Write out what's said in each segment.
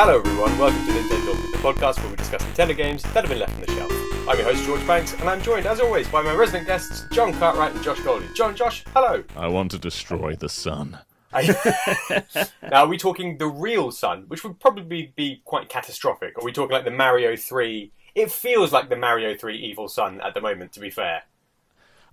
Hello everyone, welcome to NintenDormant, the podcast where we discuss Nintendo games that have been left on the shelf. I'm your host George Banks, and I'm joined as always by my resident guests John Cartwright and Josh Goldie. Josh, hello! I want to destroy the sun. Now, are we talking the real sun, which would probably be quite catastrophic? Or are we talking like the Mario 3? It feels like the Mario 3 evil sun at the moment, to be fair.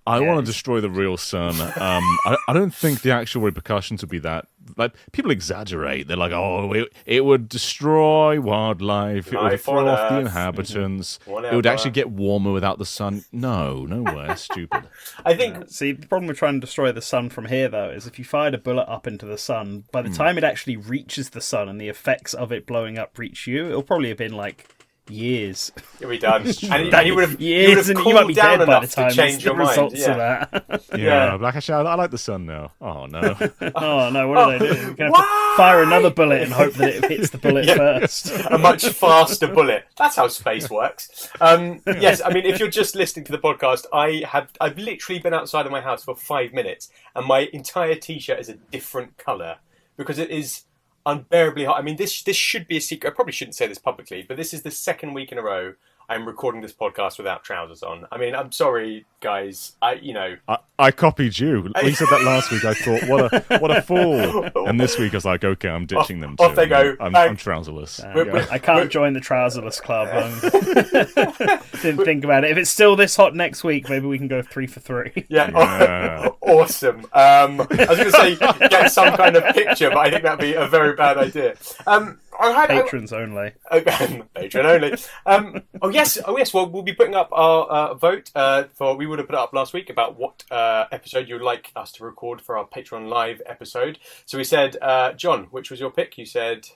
I want to destroy the real sun. I don't think the actual repercussions would be that. Like, people exaggerate. They're like, "Oh, it would destroy wildlife. It would throw off the inhabitants. It would actually get warmer without the sun." No way. Stupid. I think. See, the problem with trying to destroy the sun from here, though, is if you fired a bullet up into the sun, by the time it actually reaches the sun and the effects of it blowing up reach you, it'll probably have been like years. You'll be done. And you would have years, and you might be dead by the time to change your mind. Results of that. Yeah, like I like the sun now. Oh no. Oh no, what do they do? You're going to have to fire another bullet and hope that it hits the bullet first. A much faster bullet. That's how space works. Yes, I mean, if you're just listening to the podcast, I've literally been outside of my house for 5 minutes, and my entire t-shirt is a different colour because it is unbearably hot. I mean, this should be a secret. I probably shouldn't say this publicly, but this is the second week in a row I'm recording this podcast without trousers on. I mean, I'm sorry, guys. I copied you. You said that last week. I thought, what a fool. And this week I was like, okay, I'm ditching them. Off they go. I'm trouserless. I can't join the trouserless club. Didn't think about it. If it's still this hot next week, maybe we can go 3 for 3. Yeah. Awesome. I was going to say get some kind of picture, but I think that'd be a very bad idea. Patrons only. Patron only. Oh yes. Well, we'll be putting up our vote we would have put it up last week about what episode you would like us to record for our Patreon live episode. So we said, John, which was your pick? You said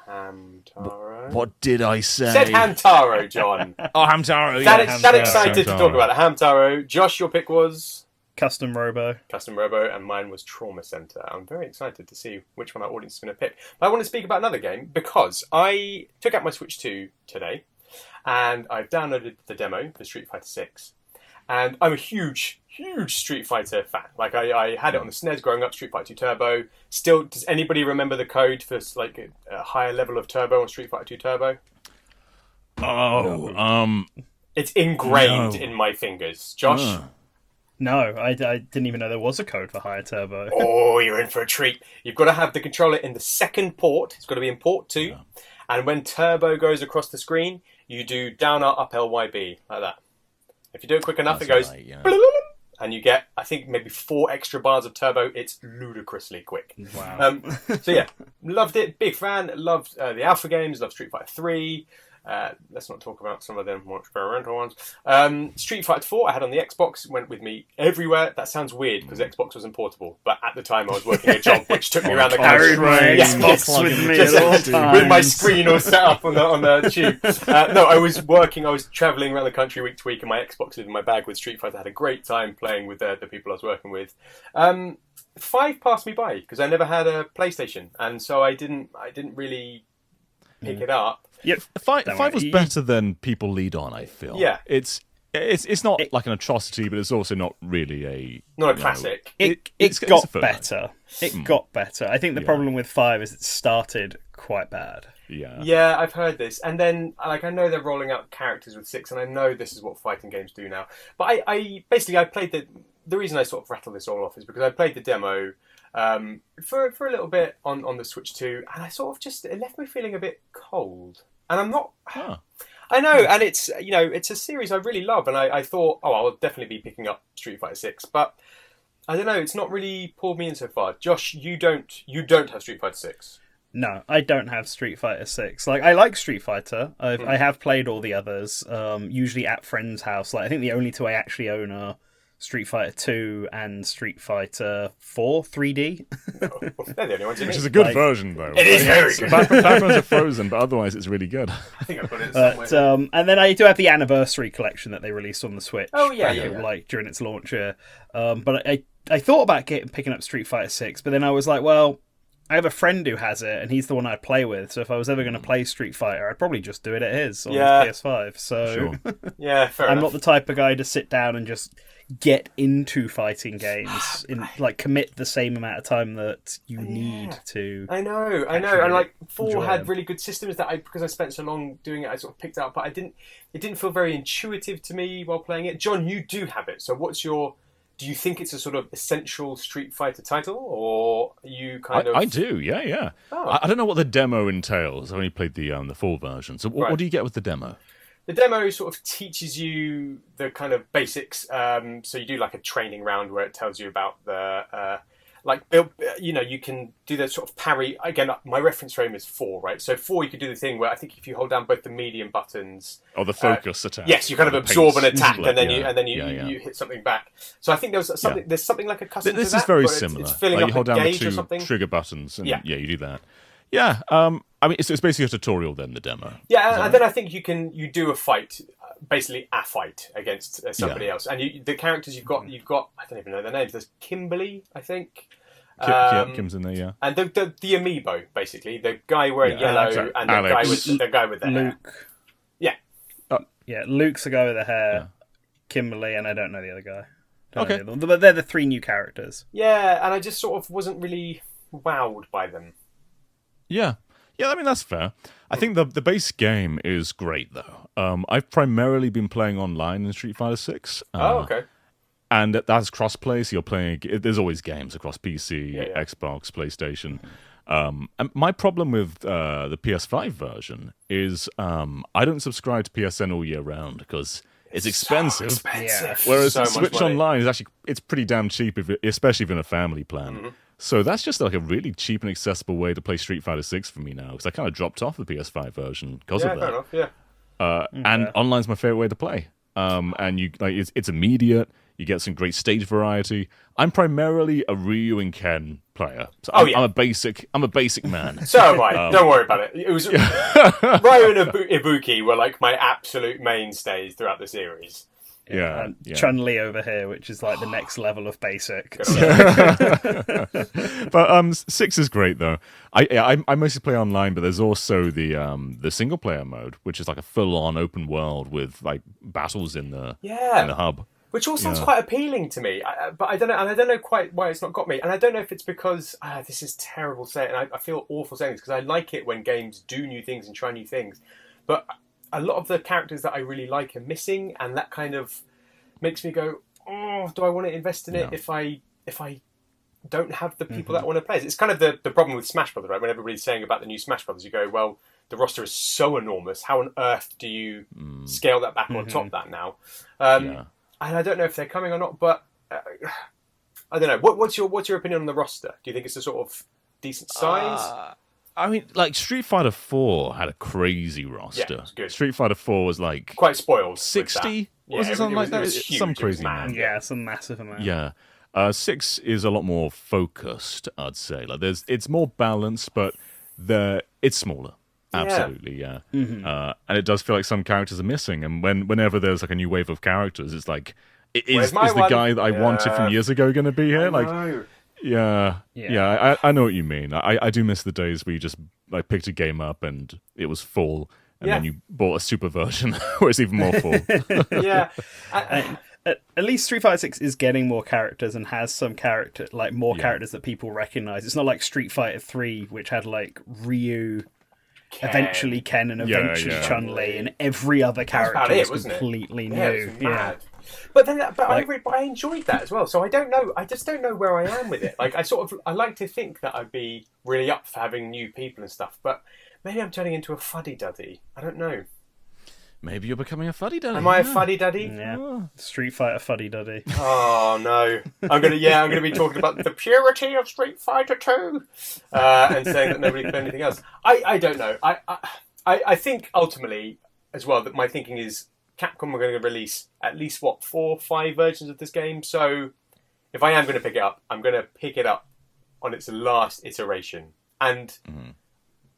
Hamtaro. What did I say? Said Hamtaro, John. Oh, Hamtaro. That excited to talk about it. Hamtaro. Josh, your pick was Custom Robo, and mine was Trauma Center. I'm very excited to see which one our audience is going to pick. But I want to speak about another game because I took out my Switch 2 today, and I've downloaded the demo for Street Fighter 6. And I'm a huge Street Fighter fan. Like, I had it on the SNES growing up, Street Fighter 2 Turbo. Still, does anybody remember the code for like a higher level of Turbo on Street Fighter 2 Turbo? It's ingrained in my fingers. Josh? No, I didn't even know there was a code for higher turbo. Oh, you're in for a treat. You've got to have the controller in the second port. It's got to be in port 2. Yeah. And when turbo goes across the screen, you do down R, up L, Y, B, like that. If you do it quick enough, it goes... And you get, I think, maybe 4 extra bars of turbo. It's ludicrously quick. Wow. So yeah, loved it. Big fan. Loved the Alpha games. Loved Street Fighter 3. Let's not talk about some of them more experimental ones. Street Fighter 4 I had on the Xbox, went with me everywhere. That sounds weird because Xbox wasn't portable, but at the time I was working a job which took me around the country. Xbox with me at all times. With my screen all set up on the tube. No, I was travelling around the country week to week, and my Xbox lived in my bag with Street Fighter. I had a great time playing with the people I was working with. 5 passed me by because I never had a PlayStation, and so I didn't really pick it up. Yeah, 5 was better than people lead on, I feel. Yeah. It's not like an atrocity, but it's also not really a classic. It got better. It got better. I think the problem with 5 is it started quite bad. Yeah, I've heard this. And then, I know they're rolling out characters with 6, and I know this is what fighting games do now. But I played the reason I sort of rattle this all off is because I played the demo for a little bit on the Switch 2, and I sort of it left me feeling a bit cold. And I'm not... I know, and it's a series I really love, and I thought, I'll definitely be picking up Street Fighter 6, but I don't know, it's not really pulled me in so far. Josh, you don't have Street Fighter 6. No, I don't have Street Fighter 6. Like, I like Street Fighter. I have played all the others, usually at friends' house. Like, I think the only 2 I actually own are Street Fighter 2 and Street Fighter 4 3D. They're the only ones. Which is a good version, though. It is very good. Backgrounds are frozen, but otherwise it's really good. I think I've got it somewhere. And then I do have the anniversary collection that they released on the Switch. Oh, yeah. Like, during its launch year. But I thought about picking up Street Fighter 6, but then I was like, well, I have a friend who has it, and he's the one I play with. So if I was ever going to play Street Fighter, I'd probably just do it at his on his PS5. So Sure. Yeah, fair I'm enough. not the type of guy to sit down and just get into fighting games in commit the same amount of time that you need to. I know, actually and like 4 enjoy had them. really good systems that because I spent so long doing it, I sort of picked up, but it didn't feel very intuitive to me while playing it. John, you do have it, so do you think it's a sort of essential Street Fighter title, or are you kind of? I do, yeah. Oh. I don't know what the demo entails. I only played the full version. So what do you get with the demo? The demo sort of teaches you the kind of basics. So you do like a training round where it tells you about the you can do the sort of parry. Again, my reference frame is 4, right? So 4, you could do the thing where I think if you hold down both the medium buttons, the focus attack. yes, you kind of absorb an attack, split, and then you hit something back. So I think there's something like a custom. This to that, is very but similar. It's filling you up hold a down the gauge or 2 something. trigger buttons, and you do that. Yeah, I mean, it's basically a tutorial then, the demo. Yeah, and then I think you do a fight, basically a fight against somebody else, and the characters you've got I don't even know their names. There's Kimberly, I think. Kim's in there, yeah. And the amiibo, basically, the guy wearing yellow Alex. and the guy with the hair. Luke. Yeah. Yeah, Luke's the guy with the hair. Yeah. Kimberly, and I don't know the other guy. Okay. But they're the 3 new characters. Yeah, and I just sort of wasn't really wowed by them. Yeah, I mean, that's fair. I think the base game is great, though. I've primarily been playing online in Street Fighter 6. Okay. And that's cross-play, so you're playing... There's always games across PC, Xbox, PlayStation. And my problem with the PS5 version is I don't subscribe to PSN all year round because it's expensive. So expensive. Yeah. Whereas So much Switch money. Online is actually pretty damn cheap, especially if you're in a family plan. Mm-hmm. So that's just like a really cheap and accessible way to play Street Fighter 6 for me now, because I kind of dropped off the PS5 version because of Fair that. enough, yeah. And online's my favorite way to play. And it's immediate. You get some great stage variety. I'm primarily a Ryu and Ken player. So I'm a basic man. So am I. Don't worry about it. It was Ryu and Ibuki were like my absolute mainstays throughout the series. Yeah. Chun-Li over here, which is like the next level of basic. But 6 is great though. I mostly play online, but there's also the single player mode, which is like a full on open world with like battles in the hub. Which all sounds quite appealing to me, but I don't know, and I don't know quite why it's not got me. And I don't know if it's because this is terrible saying, and I feel awful saying this because I like it when games do new things and try new things, but a lot of the characters that I really like are missing, and that kind of makes me go, "Oh, do I want to invest in it if I don't have the people that want to play it?" It's kind of the problem with Smash Brothers, right? When everybody's saying about the new Smash Brothers, you go, "Well, the roster is so enormous. How on earth do you scale that back or top that now?" And I don't know if they're coming or not, but I don't know. What's your opinion on the roster? Do you think it's a sort of decent size? I mean, like Street Fighter 4 had a crazy roster. Yeah, it was good. Street Fighter 4 was like Quite spoiled. 60? Yeah, Was it something like that? was huge. Some It was crazy mad. amount. Yeah, some massive amount. Yeah. 6 is a lot more focused, I'd say. Like it's more balanced, but it's smaller. Absolutely, yeah. And it does feel like some characters are missing. And whenever there's like a new wave of characters, it's like, is the guy that I wanted from years ago going to be here? Like, yeah. I know what you mean. I do miss the days where you just like picked a game up and it was full, and then you bought a super version where it's even more full. Yeah. At least Street Fighter 6 is getting more characters and has some characters that people recognize. It's not like Street Fighter 3, which had like Ryu, eventually Ken, and eventually Chun-Li, and every other character was completely new. It was mad. But I enjoyed that as well. So I don't know. I just don't know where I am with it. Like I like to think that I'd be really up for having new people and stuff. But maybe I'm turning into a fuddy-duddy. I don't know. Maybe you're becoming a fuddy-duddy. Am I a fuddy-duddy? Yeah. Street Fighter fuddy-duddy. Oh no! I'm gonna be talking about the purity of Street Fighter 2, and saying that nobody can play anything else. I don't know. I think ultimately as well that my thinking is Capcom are going to release at least 4 or 5 versions of this game. So if I am going to pick it up, I'm going to pick it up on its last iteration. And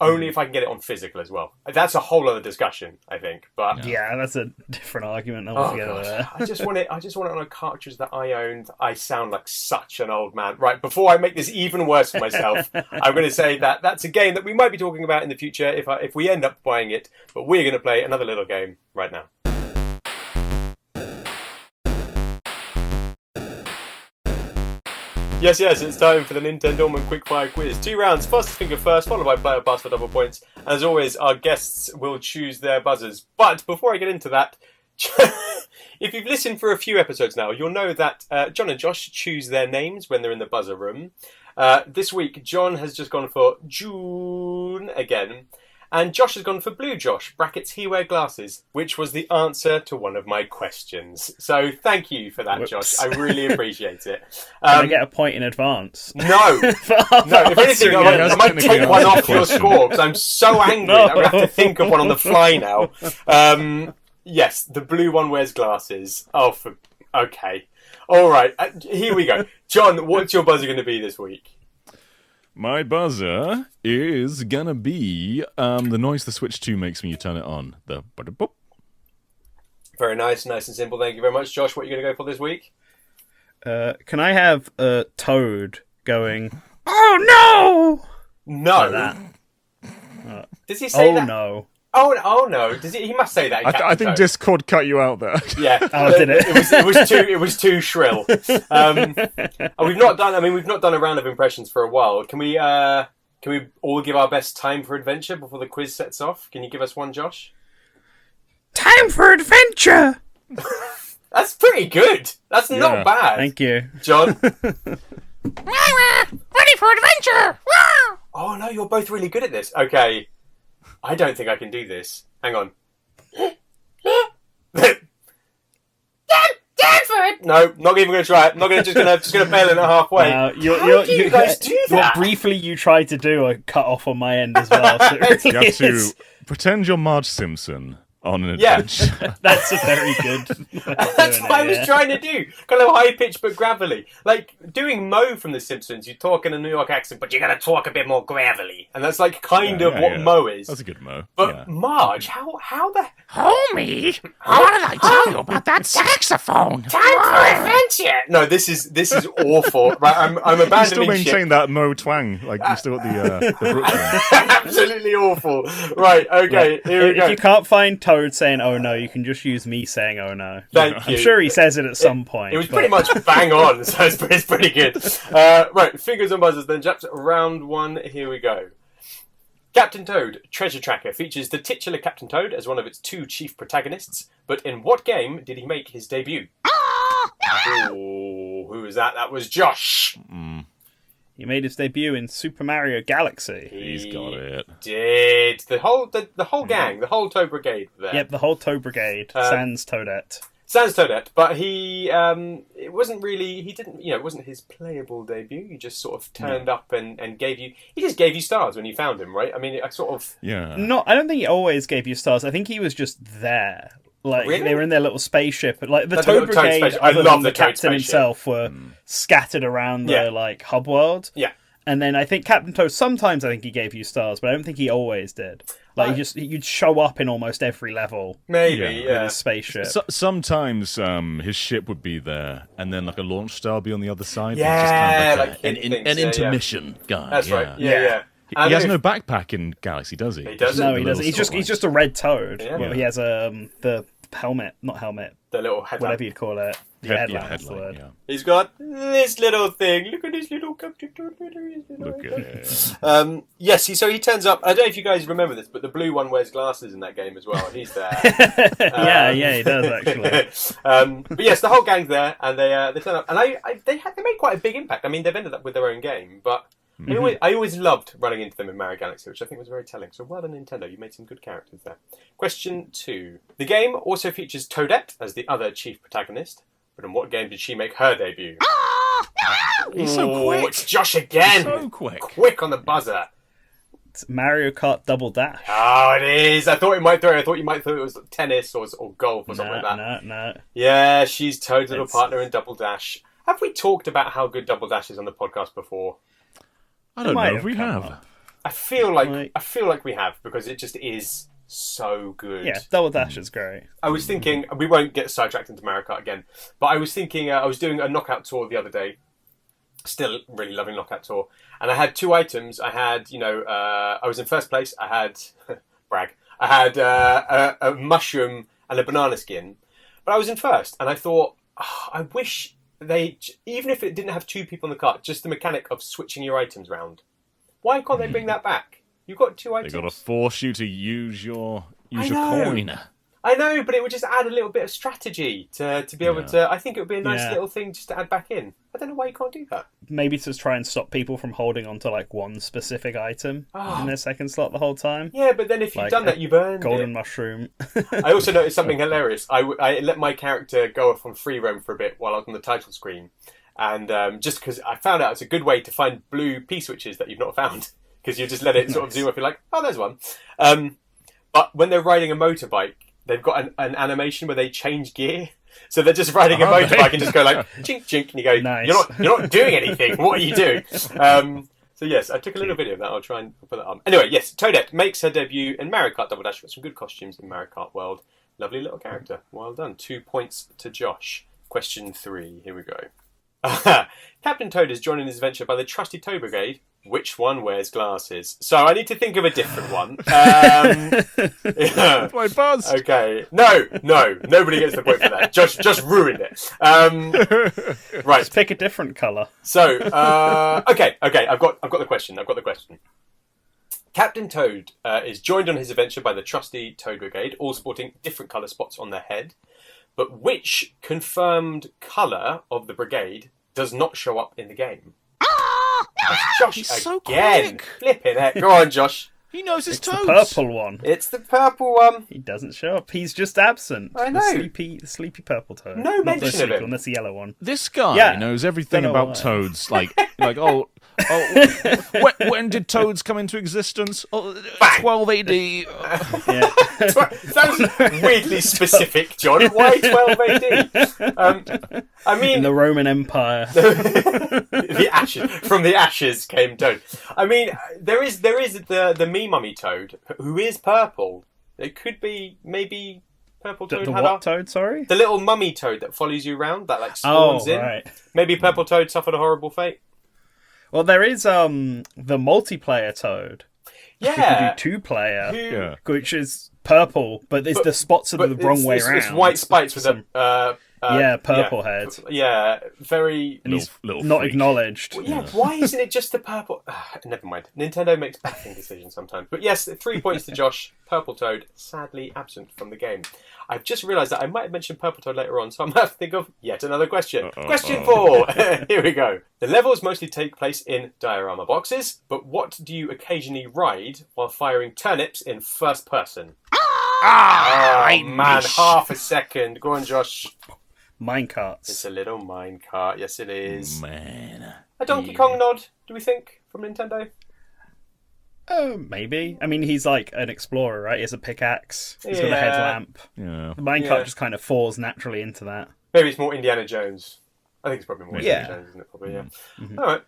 only if I can get it on physical as well. That's a whole other discussion, I think. But yeah, that's a different argument altogether. I just want it on a cartridge that I owned. I sound like such an old man. Right, before I make this even worse for myself, I'm going to say that that's a game that we might be talking about in the future if we end up buying it. But we're going to play another little game right now. Yes, it's time for the NintenDormant Quickfire quiz. 2 rounds, fastest finger first, followed by player pass for double points. And as always, our guests will choose their buzzers. But before I get into that, if you've listened for a few episodes now, you'll know that John and Josh choose their names when they're in the buzzer room. This week, John has just gone for June again. And Josh has gone for Blue Josh, brackets he wear glasses, which was the answer to one of my questions. So thank you for that, Josh. I really appreciate it. Can I get a point in advance? No. No, if anything, I might take one off your score, because I'm so angry that I'm going to have to think of one on the fly now. Yes, the blue one wears glasses. Okay. All right, here we go. John, what's your buzzer going to be this week? My buzzer is gonna be the noise the Switch 2 makes when you turn it on. The boop. Very nice and simple. Thank you very much, Josh. What are you going to go for this week? Can I have a Toad going? Oh no! No. Like that. Does he say that? Oh no! Oh no! Does he make say that? I think Toad? Discord cut you out there. Yeah. Oh, did it? It was too shrill. We've not done a round of impressions for a while. Can we all give our best time for adventure before the quiz sets off? Can you give us one, Josh? Time for adventure. That's pretty good. That's not bad. Thank you, John. Ready for adventure! Oh no, you're both really good at this. Okay. I don't think I can do this. Hang on. Danford! No, not even going to try it. Not going to just going to bail in it halfway. How do you guys do that? What briefly you tried to do, I cut off on my end as well. So it You really have to is. pretend you're Marge Simpson on an adventure. That's a very good. That's what I was trying to do. Kind of high pitched but gravelly. Like doing Mo from The Simpsons, you talk in a New York accent, but you got to talk a bit more gravelly. And that's like kind of what Mo is. That's a good Mo. But Marge, how the... Homie, what did I tell you about that saxophone? Time for adventure! No, this is awful. Right, I'm You abandoning still maintain ship. that Mo twang. Like, you still got the Brooklyn. Absolutely awful. Right, okay, here we go. If you can't find Toad saying "oh no," you can just use me saying "oh no." Thank you. I'm sure he says it at some point. It was pretty much bang on, so it's pretty good. Right, fingers on buzzers then, chaps. Round 1, here we go. Captain Toad, Treasure Tracker, features the titular Captain Toad as one of its 2 chief protagonists, but in what game did he make his debut? Oh, who was that? That was Josh. He made his debut in Super Mario Galaxy. He's got it. Did the whole gang, the whole Toad Brigade there. Yep, the whole Toad Brigade, sans Toadette. Sans Toadette, but it wasn't really, it wasn't his playable debut. He just sort of turned up and he just gave you stars when you found him, right? I mean, I sort of... Yeah. No, I don't think he always gave you stars. I think he was just there. Like, really? They were in their little spaceship. Like, the That's Toad Brigade, I other love than the the Toad captain spaceship. himself, were scattered around the, like, hub world. Yeah. And then I think Captain Toad, sometimes I think he gave you stars, but I don't think he always did. Like, you'd show up in almost every level. Maybe, With his spaceship. Sometimes his ship would be there, and then like a launch star would be on the other side. Yeah, Just kind of like an intermission guy. That's right. Yeah. He has no backpack in Galaxy, does he? He doesn't. No, he doesn't. He's just a red toad. Yeah. Well, he has the not helmet, The little headlamp. whatever you'd call it. Headlamp. That's the word. Yeah. He's got this little thing. Look at this little Captain Toad. Look at it. Yes, so he turns up. I don't know if you guys remember this, but the blue one wears glasses in that game as well. He's there. Yeah, he does actually. But yes, the whole gang's there, and they turn up, and they made quite a big impact. I mean, they've ended up with their own game, but I always loved running into them in Mario Galaxy, which I think was very telling. So well done, Nintendo. You made some good characters there. Question 2. The game also features Toadette as the other chief protagonist, but in what game did she make her debut? He's so quick. It's Josh again. So quick. Quick on the buzzer. It's Mario Kart Double Dash. Oh, it is. I thought you might throw it was tennis or golf or something like that. No. Yeah, she's Toad's little partner in Double Dash. Have we talked about how good Double Dash is on the podcast before? I don't know if we come have. up. I feel like we have, because it just is so good. Yeah, Double Dash is great. I was thinking, we won't get sidetracked into Mario Kart again, but I was thinking, I was doing a knockout tour the other day. Still really loving knockout tour, and I had 2 items. I had, I was in first place. I had brag. I had a mushroom and a banana skin, but I was in first, and I thought, I wish they, even if it didn't have 2 people in the cart, just the mechanic of switching your items round. Why can't they bring that back? You've got 2 items. They've got to force you to use your coin. I know, but it would just add a little bit of strategy to be able to. I think it would be a nice little thing just to add back in. I don't know why you can't do that. Maybe to try and stop people from holding on to like one specific item in their second slot the whole time. Yeah, but then if you've done that, you've earned golden mushroom. I also noticed something hilarious. I let my character go off on free roam for a bit while I was on the title screen, and just because I found out it's a good way to find blue P-switches that you've not found, because you just let it sort of zoom up. You're like, oh, there's one. But when they're riding a motorbike, they've got an animation where they change gear. So they're just riding a motorbike and just go like, chink, chink, and you go, nice. You're not doing anything. What are you doing? So yes, I took a little video of that. I'll try and put that up. Anyway, yes, Toadette makes her debut in Mario Kart Double Dash. Got some good costumes in Mario Kart World. Lovely little character. Well done. 2 points to Josh. Question 3. Here we go. Captain Toad is joined in his adventure by the trusty Toad Brigade. Which one wears glasses? So I need to think of a different one. That's my buzz. Okay. No. Nobody gets the point for that. Just ruined it. Right. Just pick a different colour. So, okay. I've got the question. Captain Toad is joined on his adventure by the trusty Toad Brigade, all sporting different colour spots on their head. But which confirmed colour of the brigade does not show up in the game? Josh, he's so again. quick. Flipping heck. Go on, Josh. He knows his It's toads. the purple one. It's the purple one. He doesn't show up. He's just absent. I know. The sleepy purple Toad. No Not mention the of sleepy him. one, that's the yellow one. This guy Yeah. knows everything Don't know about why. toads. When did toads come into existence? 12 AD. Yeah. Sounds weirdly specific, John. Why 12 AD? I mean, In the Roman Empire. the ashes, from the ashes came Toad. I mean, there is the me mummy Toad who is purple. It could be maybe purple Toad The had what Toad, sorry? the little mummy Toad that follows you around that like spawns in. Right. Maybe purple Toad suffered a horrible fate. Well, there is the multiplayer Toad. Yeah, You can do 2-player, Yeah. which is purple, but the spots are the wrong way around. It's white spikes with purple head. Yeah, very. And he's Little not freak. acknowledged. Well, yeah, why isn't it just the purple? Never mind. Nintendo makes baffling decisions sometimes. But yes, 3 points to Josh. Purple Toad, sadly absent from the game. I've just realised that I might have mentioned Purple Toad later on, so I might have to think of yet another question. Question 4. Here we go. The levels mostly take place in diorama boxes, but what do you occasionally ride while firing turnips in first person? Oh, man, half a second. Go on, Josh. Minecarts. It's a little minecart. Yes, it is. Man. A Donkey Kong nod, do we think, from Nintendo? Maybe. I mean, he's like an explorer, right? He has a pickaxe. He's got a Yeah. headlamp. Yeah. The minecart Yeah. just kind of falls naturally into that. Maybe it's more Indiana Jones. I think it's probably more Yeah. Indiana Jones, isn't it? Probably, yeah. All right.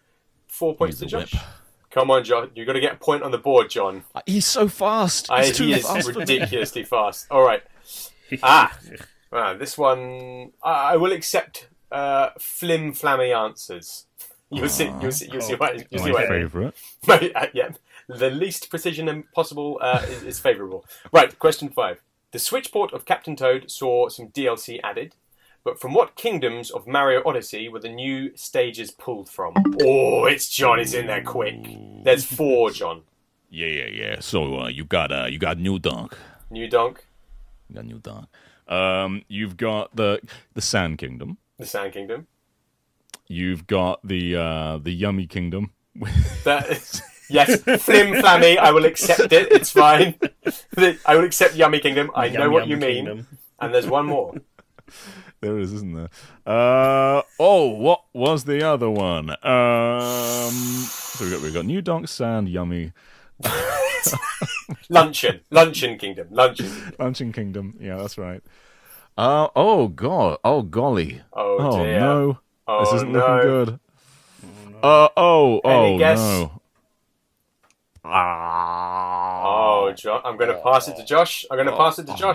4 points to Use the Josh. whip. Come on, John. You've got to get a point on the board, John. He's so fast. He is ridiculously fast. All right. This one... I will accept flim-flammy answers. You'll see why. My favourite. Yeah. The least precision possible is favourable. Right, question 5. The Switch port of Captain Toad saw some DLC added, but from what kingdoms of Mario Odyssey were the new stages pulled from? Oh, it's John. It's in there quick. There's 4, John. Yeah. So you got New Donk. New Donk, You got New Donk. You've got the Sand Kingdom. the Sand Kingdom. You've got the Yummy Kingdom. That is, yes, flim-flammy. I will accept it. It's fine. I will accept Yummy Kingdom. I know what you mean. Kingdom. And there's one more. There is, isn't there? What was the other one? So we got New Donk, Sand, Yummy, Luncheon Kingdom. Luncheon Kingdom. Yeah, that's right. Oh god. Oh golly. Oh dear. No. Oh, This isn't no. looking good. Any guess? No. Oh, John, I'm going to pass it to Josh.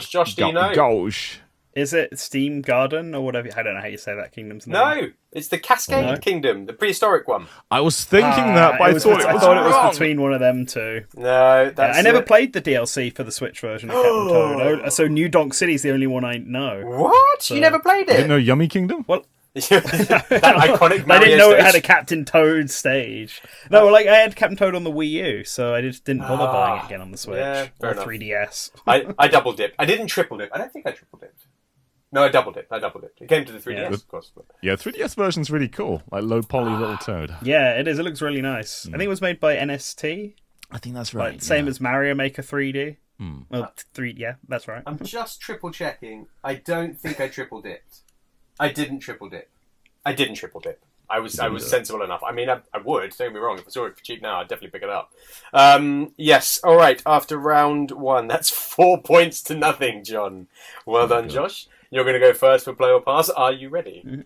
Josh, do you know? Gosh. Is it Steam Garden or whatever? I don't know how you say that kingdom's name. No, it's the Cascade Kingdom, the prehistoric one. I was thinking that, but I thought it was between one of them two. No, that's I never played the DLC for the Switch version of Captain Toad. So New Donk City's the only one I know. What? So, you never played it? You didn't know Yummy Kingdom? Well, that iconic Mario I didn't know stage. it had a Captain Toad stage. No, like I had Captain Toad on the Wii U, so I just didn't bother buying it again on the Switch or 3DS. I double dipped. I didn't triple dip. I don't think I triple dipped. No, I double dipped. It came to the 3DS, of course. But... Yeah, 3DS version's really cool. Like low poly little Toad. Yeah, it is. It looks really nice. I think it was made by NST. I think that's right. Like, same as Mario Maker 3D. Well, yeah, that's right. I'm just triple checking. I don't think I triple dipped. I didn't triple dip. I was sensible enough. I mean, I would. Don't get me wrong. If I saw it for cheap now, I'd definitely pick it up. Yes. All right. After round 1, that's 4 points to nothing, John. Well done, Josh. You're going to go first for play or pass. Are you ready?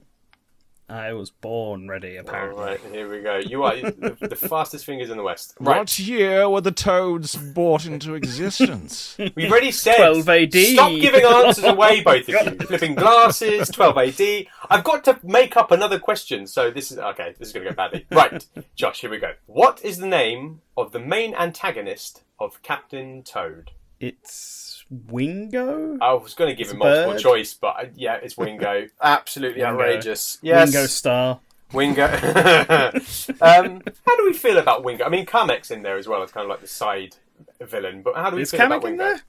I was born ready, apparently. All right, here we go. You are the fastest fingers in the West. Right. What year were the Toads brought into existence? We've already said 12 AD. Stop giving answers away, both of you. Flipping glasses, 12 AD. I've got to make up another question, so this is going to go badly. Right, Josh, here we go. What is the name of the main antagonist of Captain Toad? It's Wingo? I was going to give him multiple choice, but it's Wingo. Absolutely outrageous. Yes. Wingo Star. Wingo. How do we feel about Wingo? I mean, Kamek's in there as well. It's kind of like the side villain, but how do we feel about Wingo? There?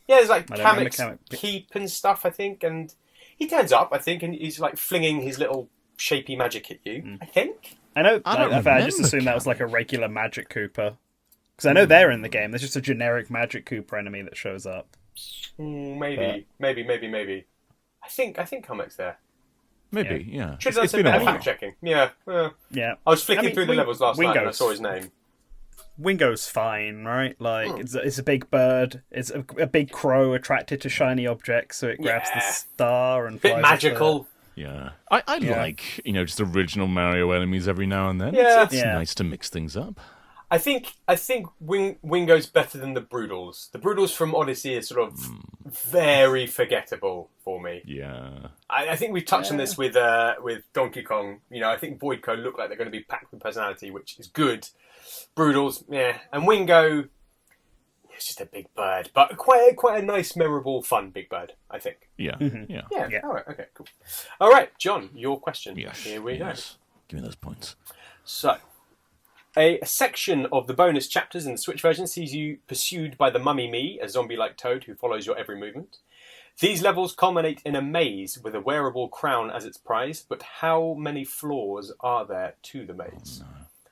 Yeah, there's like Kamek's keep and stuff, I think, and he turns up, I think, and he's like flinging his little shapy magic at you, I think. I know. I just assumed that was like a regular Magic Koopa. Because I know they're in the game. There's just a generic Magic Koopa enemy that shows up. Maybe. I think Kamek's there. Maybe, yeah. Should have done some better fact checking. Yeah. I was flicking through the levels last night and I saw his name. Wingo's fine, right? Like, it's a big bird. It's a big crow attracted to shiny objects, so it grabs the star and flies. Bit magical. Yeah. I like, just original Mario enemies every now and then. Yeah. It's nice to mix things up. I think Wingo's better than the Broodals. The Broodals from Odyssey are sort of very forgettable for me. Yeah. I think we've touched on this with Donkey Kong. I think Voidco look like they're going to be packed with personality, which is good. Broodals, yeah. And Wingo, it's just a big bird, but quite a nice, memorable, fun big bird, I think. Yeah. Yeah. All right. Okay. Cool. All right, John, your question. Yes. Here we go. Give me those points. So, a section of the bonus chapters in the Switch version sees you pursued by the Mummy Me, a zombie-like toad who follows your every movement. These levels culminate in a maze with a wearable crown as its prize, but how many floors are there to the maze?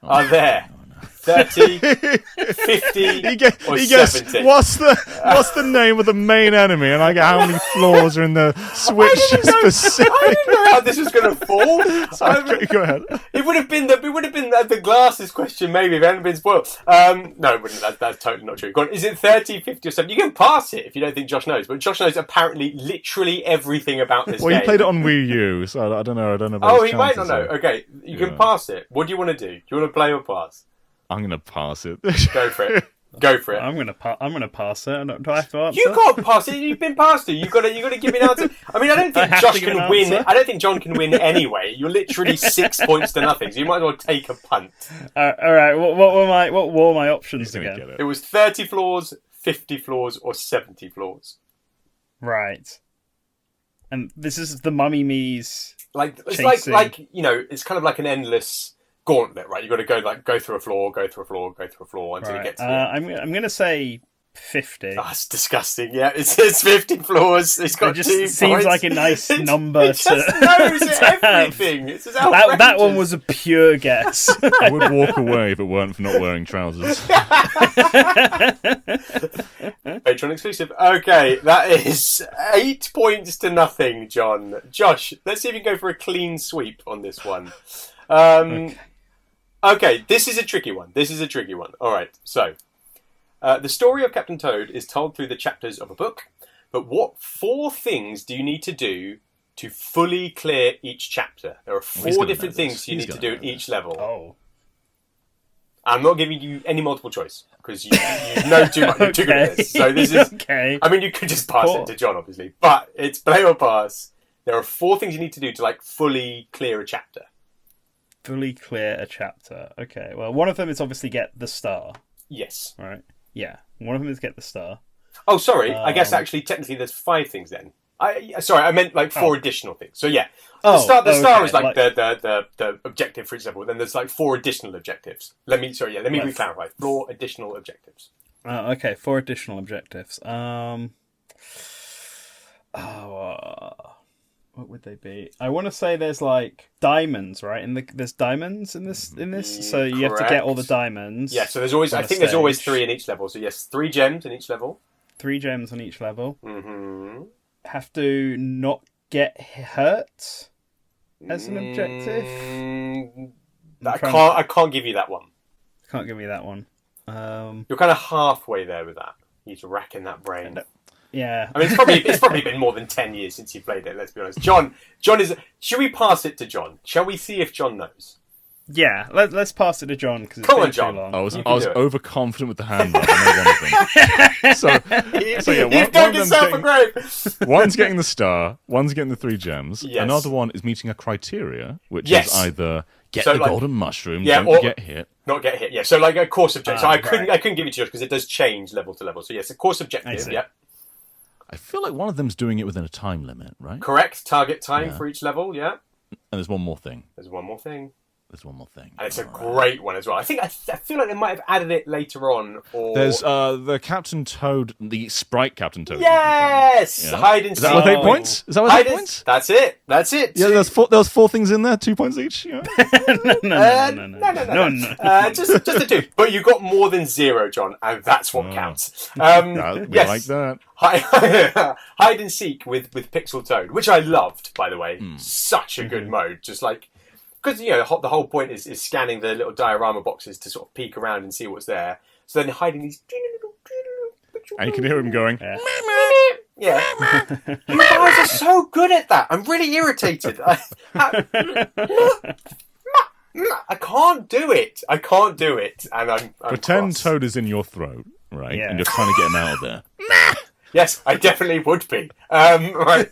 Are there 30, 50, or 70? What's the name of the main enemy, and I get how many floors are in the Switch specific? I didn't know how this was going to fall. Sorry, go ahead. It would have been the glasses question maybe if it hadn't been spoiled. No, it wouldn't. That's totally not true. Go on. Is it 30, 50, or 70? You can pass it if you don't think Josh knows, but Josh knows apparently literally everything about this game. Well, you played it on Wii U, so I don't know. Oh, he might not know. Okay, you can pass it. What do you want to do? Do you want to play or pass? I'm going to pass it. Go for it. I'm gonna pass it. Do I have to answer? You can't pass it. You've been passed it. You've got to give me an answer. I mean, I don't think Josh can win. I don't think John can win anyway. You're literally 6 points to nothing, so you might as well take a punt. All right. What were my options again? It was 30 floors, 50 floors, or 70 floors. Right. And this is the Mummy Me's. It's chasing. It's kind of like an endless gauntlet, right? You've got to go through a floor until you get to I'm going to say 50. Oh, it's disgusting. Yeah, it's 50 floors. It's got it just 2 seems points. like a nice number it just knows everything. It's just that one was a pure guess. I would walk away if it weren't for not wearing trousers. Patreon exclusive. Okay, that is 8 points to nothing, John. Josh, let's see if you can go for a clean sweep on this one. Okay, this is a tricky one. All right, so the story of Captain Toad is told through the chapters of a book, but what 4 things do you need to do to fully clear each chapter? There are 4 different things you need to do at each level. Oh. I'm not giving you any multiple choice because you know too much. You're too good at this. So this is okay. I mean, you could just pass it to John, obviously, but it's play or pass. There are 4 things you need to do to fully clear a chapter. Fully clear a chapter. Okay. Well, one of them is obviously get the star. Yes. Right. Yeah. One of them is get the star. Oh, sorry. I guess actually, technically, there's 5 things then. Sorry, I meant 4 additional things. So yeah, the star is the objective for each level. Then there's 4 additional objectives. Let me re-clarify. 4 additional objectives. Okay, 4 additional objectives. What would they be? I want to say there's diamonds, right? There's diamonds in this. So you have to get all the diamonds. Yeah. So there's always. I think there's always 3 in each level. So yes, 3 gems in each level. 3 gems on each level. Mm-hmm. Have to not get hurt as an objective. I can't give you that one. Can't give me that one. You're kind of halfway there with that. You need to rack in that brain. Yeah. I mean, it's probably been more than 10 years since you played it. Let's be honest. John is. Should we pass it to John? Shall we see if John knows? Yeah, let's pass it to John because it's Come been on, John. too long. I was overconfident with the hand rub. I know one thing. So yeah, you've dug yourself a grave. One's getting the star. One's getting the 3 gems. Yes. Another one is meeting a criteria, which is either get the golden mushroom, don't get hit. Not get hit. Yeah. So a course objective. So I couldn't give it to you because it does change level to level. So yes, a course objective. Yeah. I feel like one of them's doing it within a time limit, right? Correct. Target time for each level. Yeah. And there's one more thing. And it's a great one as well. I feel like they might have added it later on. Or... There's the Captain Toad, the sprite Captain Toad. Yes! Yeah. Hide and seek. Is that worth 8 points? Is that worth 8 points? That's it. Yeah, there was 4 things in there, 2 points each. Yeah. No. Just the 2. But you got more than 0, John, and that's what counts. We like that. Hide and seek with Pixel Toad, which I loved, by the way. Such a good mode. Just because the whole point is scanning the little diorama boxes to sort of peek around and see what's there. So then hiding these. And you can hear him going. Yeah. You guys are so good at that. I'm really irritated. I can't do it. And I'm Pretend cross. Toad is in your throat, right? Yeah. And you're trying to get him out of there. Yes, I definitely would be. Right.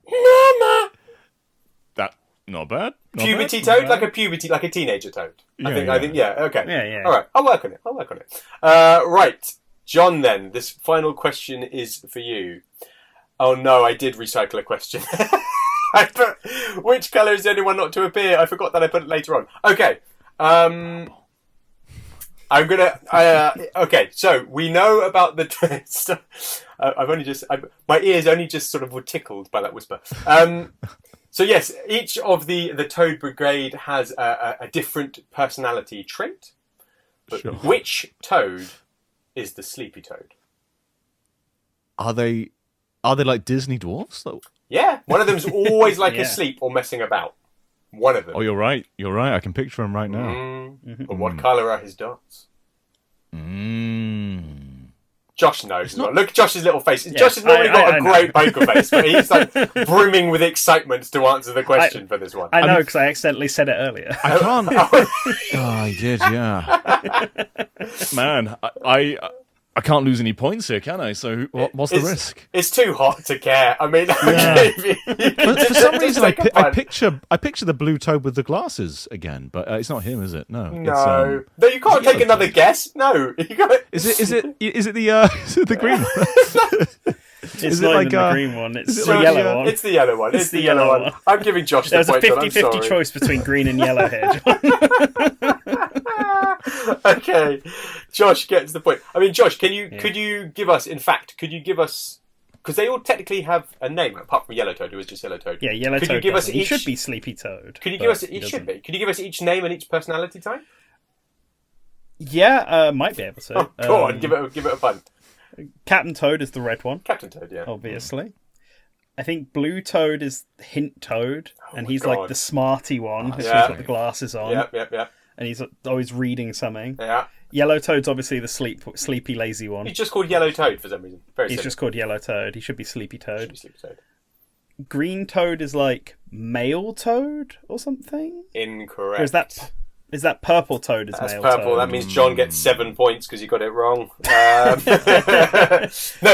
Mama. That not bad. Puberty Toad, like a teenager Toad. I think. Yeah. Okay. Yeah. All right. I'll work on it. Right, John. Then this final question is for you. Oh no, I did recycle a question. I put which colour is the only one not to appear? I forgot that I put it later on. Okay. I'm gonna. Okay, so we know about the. My ears only just sort of were tickled by that whisper. So yes, each of the Toad Brigade has a different personality trait. But which Toad is the Sleepy Toad? Are they like Disney dwarfs? Yeah, one of them's always asleep or messing about. One of them. Oh, you're right. I can picture him right now. But what colour are his dots? Josh knows as well. Look at Josh's little face. Yeah, Josh has normally got a great poker face, but he's brimming with excitement to answer the question for this one. I know, because I accidentally said it earlier. I can't. Oh, I did, yeah. Man, I can't lose any points here, can I? So what's the risk? It's too hot to care. I mean, for some reason, I picture the blue Toad with the glasses again, but it's not him, is it? No. No, you can't take another guess. No, you got. Is it the green one? It's not even the green one. It's the yellow one. It's the yellow one. It's the yellow one. I'm giving Josh the point. There's a 50-50 choice between green and yellow here, John. Okay, Josh gets the point. I mean, Josh, could you give us, because they all technically have a name apart from Yellow Toad, who is just Yellow Toad. Yeah, Yellow Toad. He should be Sleepy Toad. Could you give us? He should be. Could you give us each name and each personality type? Yeah, might be able to. Oh, go on, give it a punt. Captain Toad is the red one. Captain Toad, yeah. Obviously. I think Blue Toad is Hint Toad, and he's like the smarty one. He's got the glasses on. Yeah. And he's always reading something. Yeah. Yellow Toad's obviously the sleepy, lazy one. He's just called Yellow Toad for some reason. He's just called Yellow Toad. He should be Sleepy Toad. Sleepy Toad. Green Toad is like male Toad or something? Incorrect. Or is that Purple Toad is That's male purple. Toad? That means John gets 7 points because you got it wrong. No,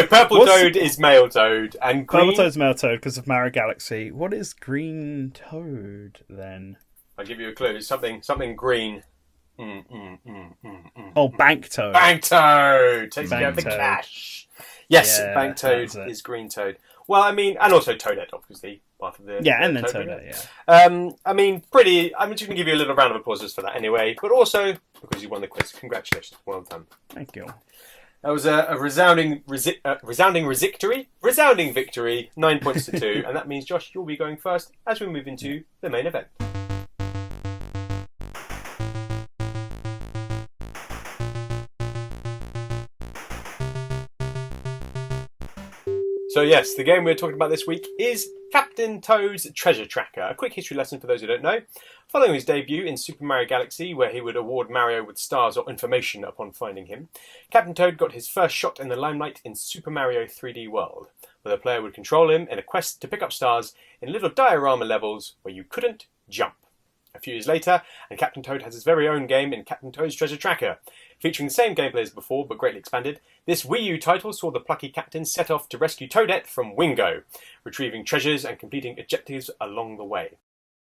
Purple Toad is male Toad, and green... Purple Toad's male Toad because of Mario Galaxy. What is Green Toad then? I'll give you a clue. It's something green. Oh, Bank Toad. Bank Toad takes care of the Toad. cash. Yes, Yeah, Bank Toad that's it. is Green Toad. Well, I mean, and also Toadette, obviously. Part of the And then Toad. Toadette, yeah. I mean, pretty. I'm just going to give you a little round of applause for that anyway, but also because you won the quiz. Congratulations, well done. Thank you. That was a resounding victory, 9 points to 2, and that means Josh, you'll be going first as we move into the main event. So yes, the game we're talking about this week is Captain Toad's Treasure Tracker. A quick history lesson for those who don't know. Following his debut in Super Mario Galaxy, where he would award Mario with stars or information upon finding him, Captain Toad got his first shot in the limelight in Super Mario 3D World, where the player would control him in a quest to pick up stars in little diorama levels where you couldn't jump. A few years later, and Captain Toad has his very own game in Captain Toad's Treasure Tracker. Featuring the same gameplay as before, but greatly expanded, this Wii U title saw the plucky captain set off to rescue Toadette from Wingo, retrieving treasures and completing objectives along the way.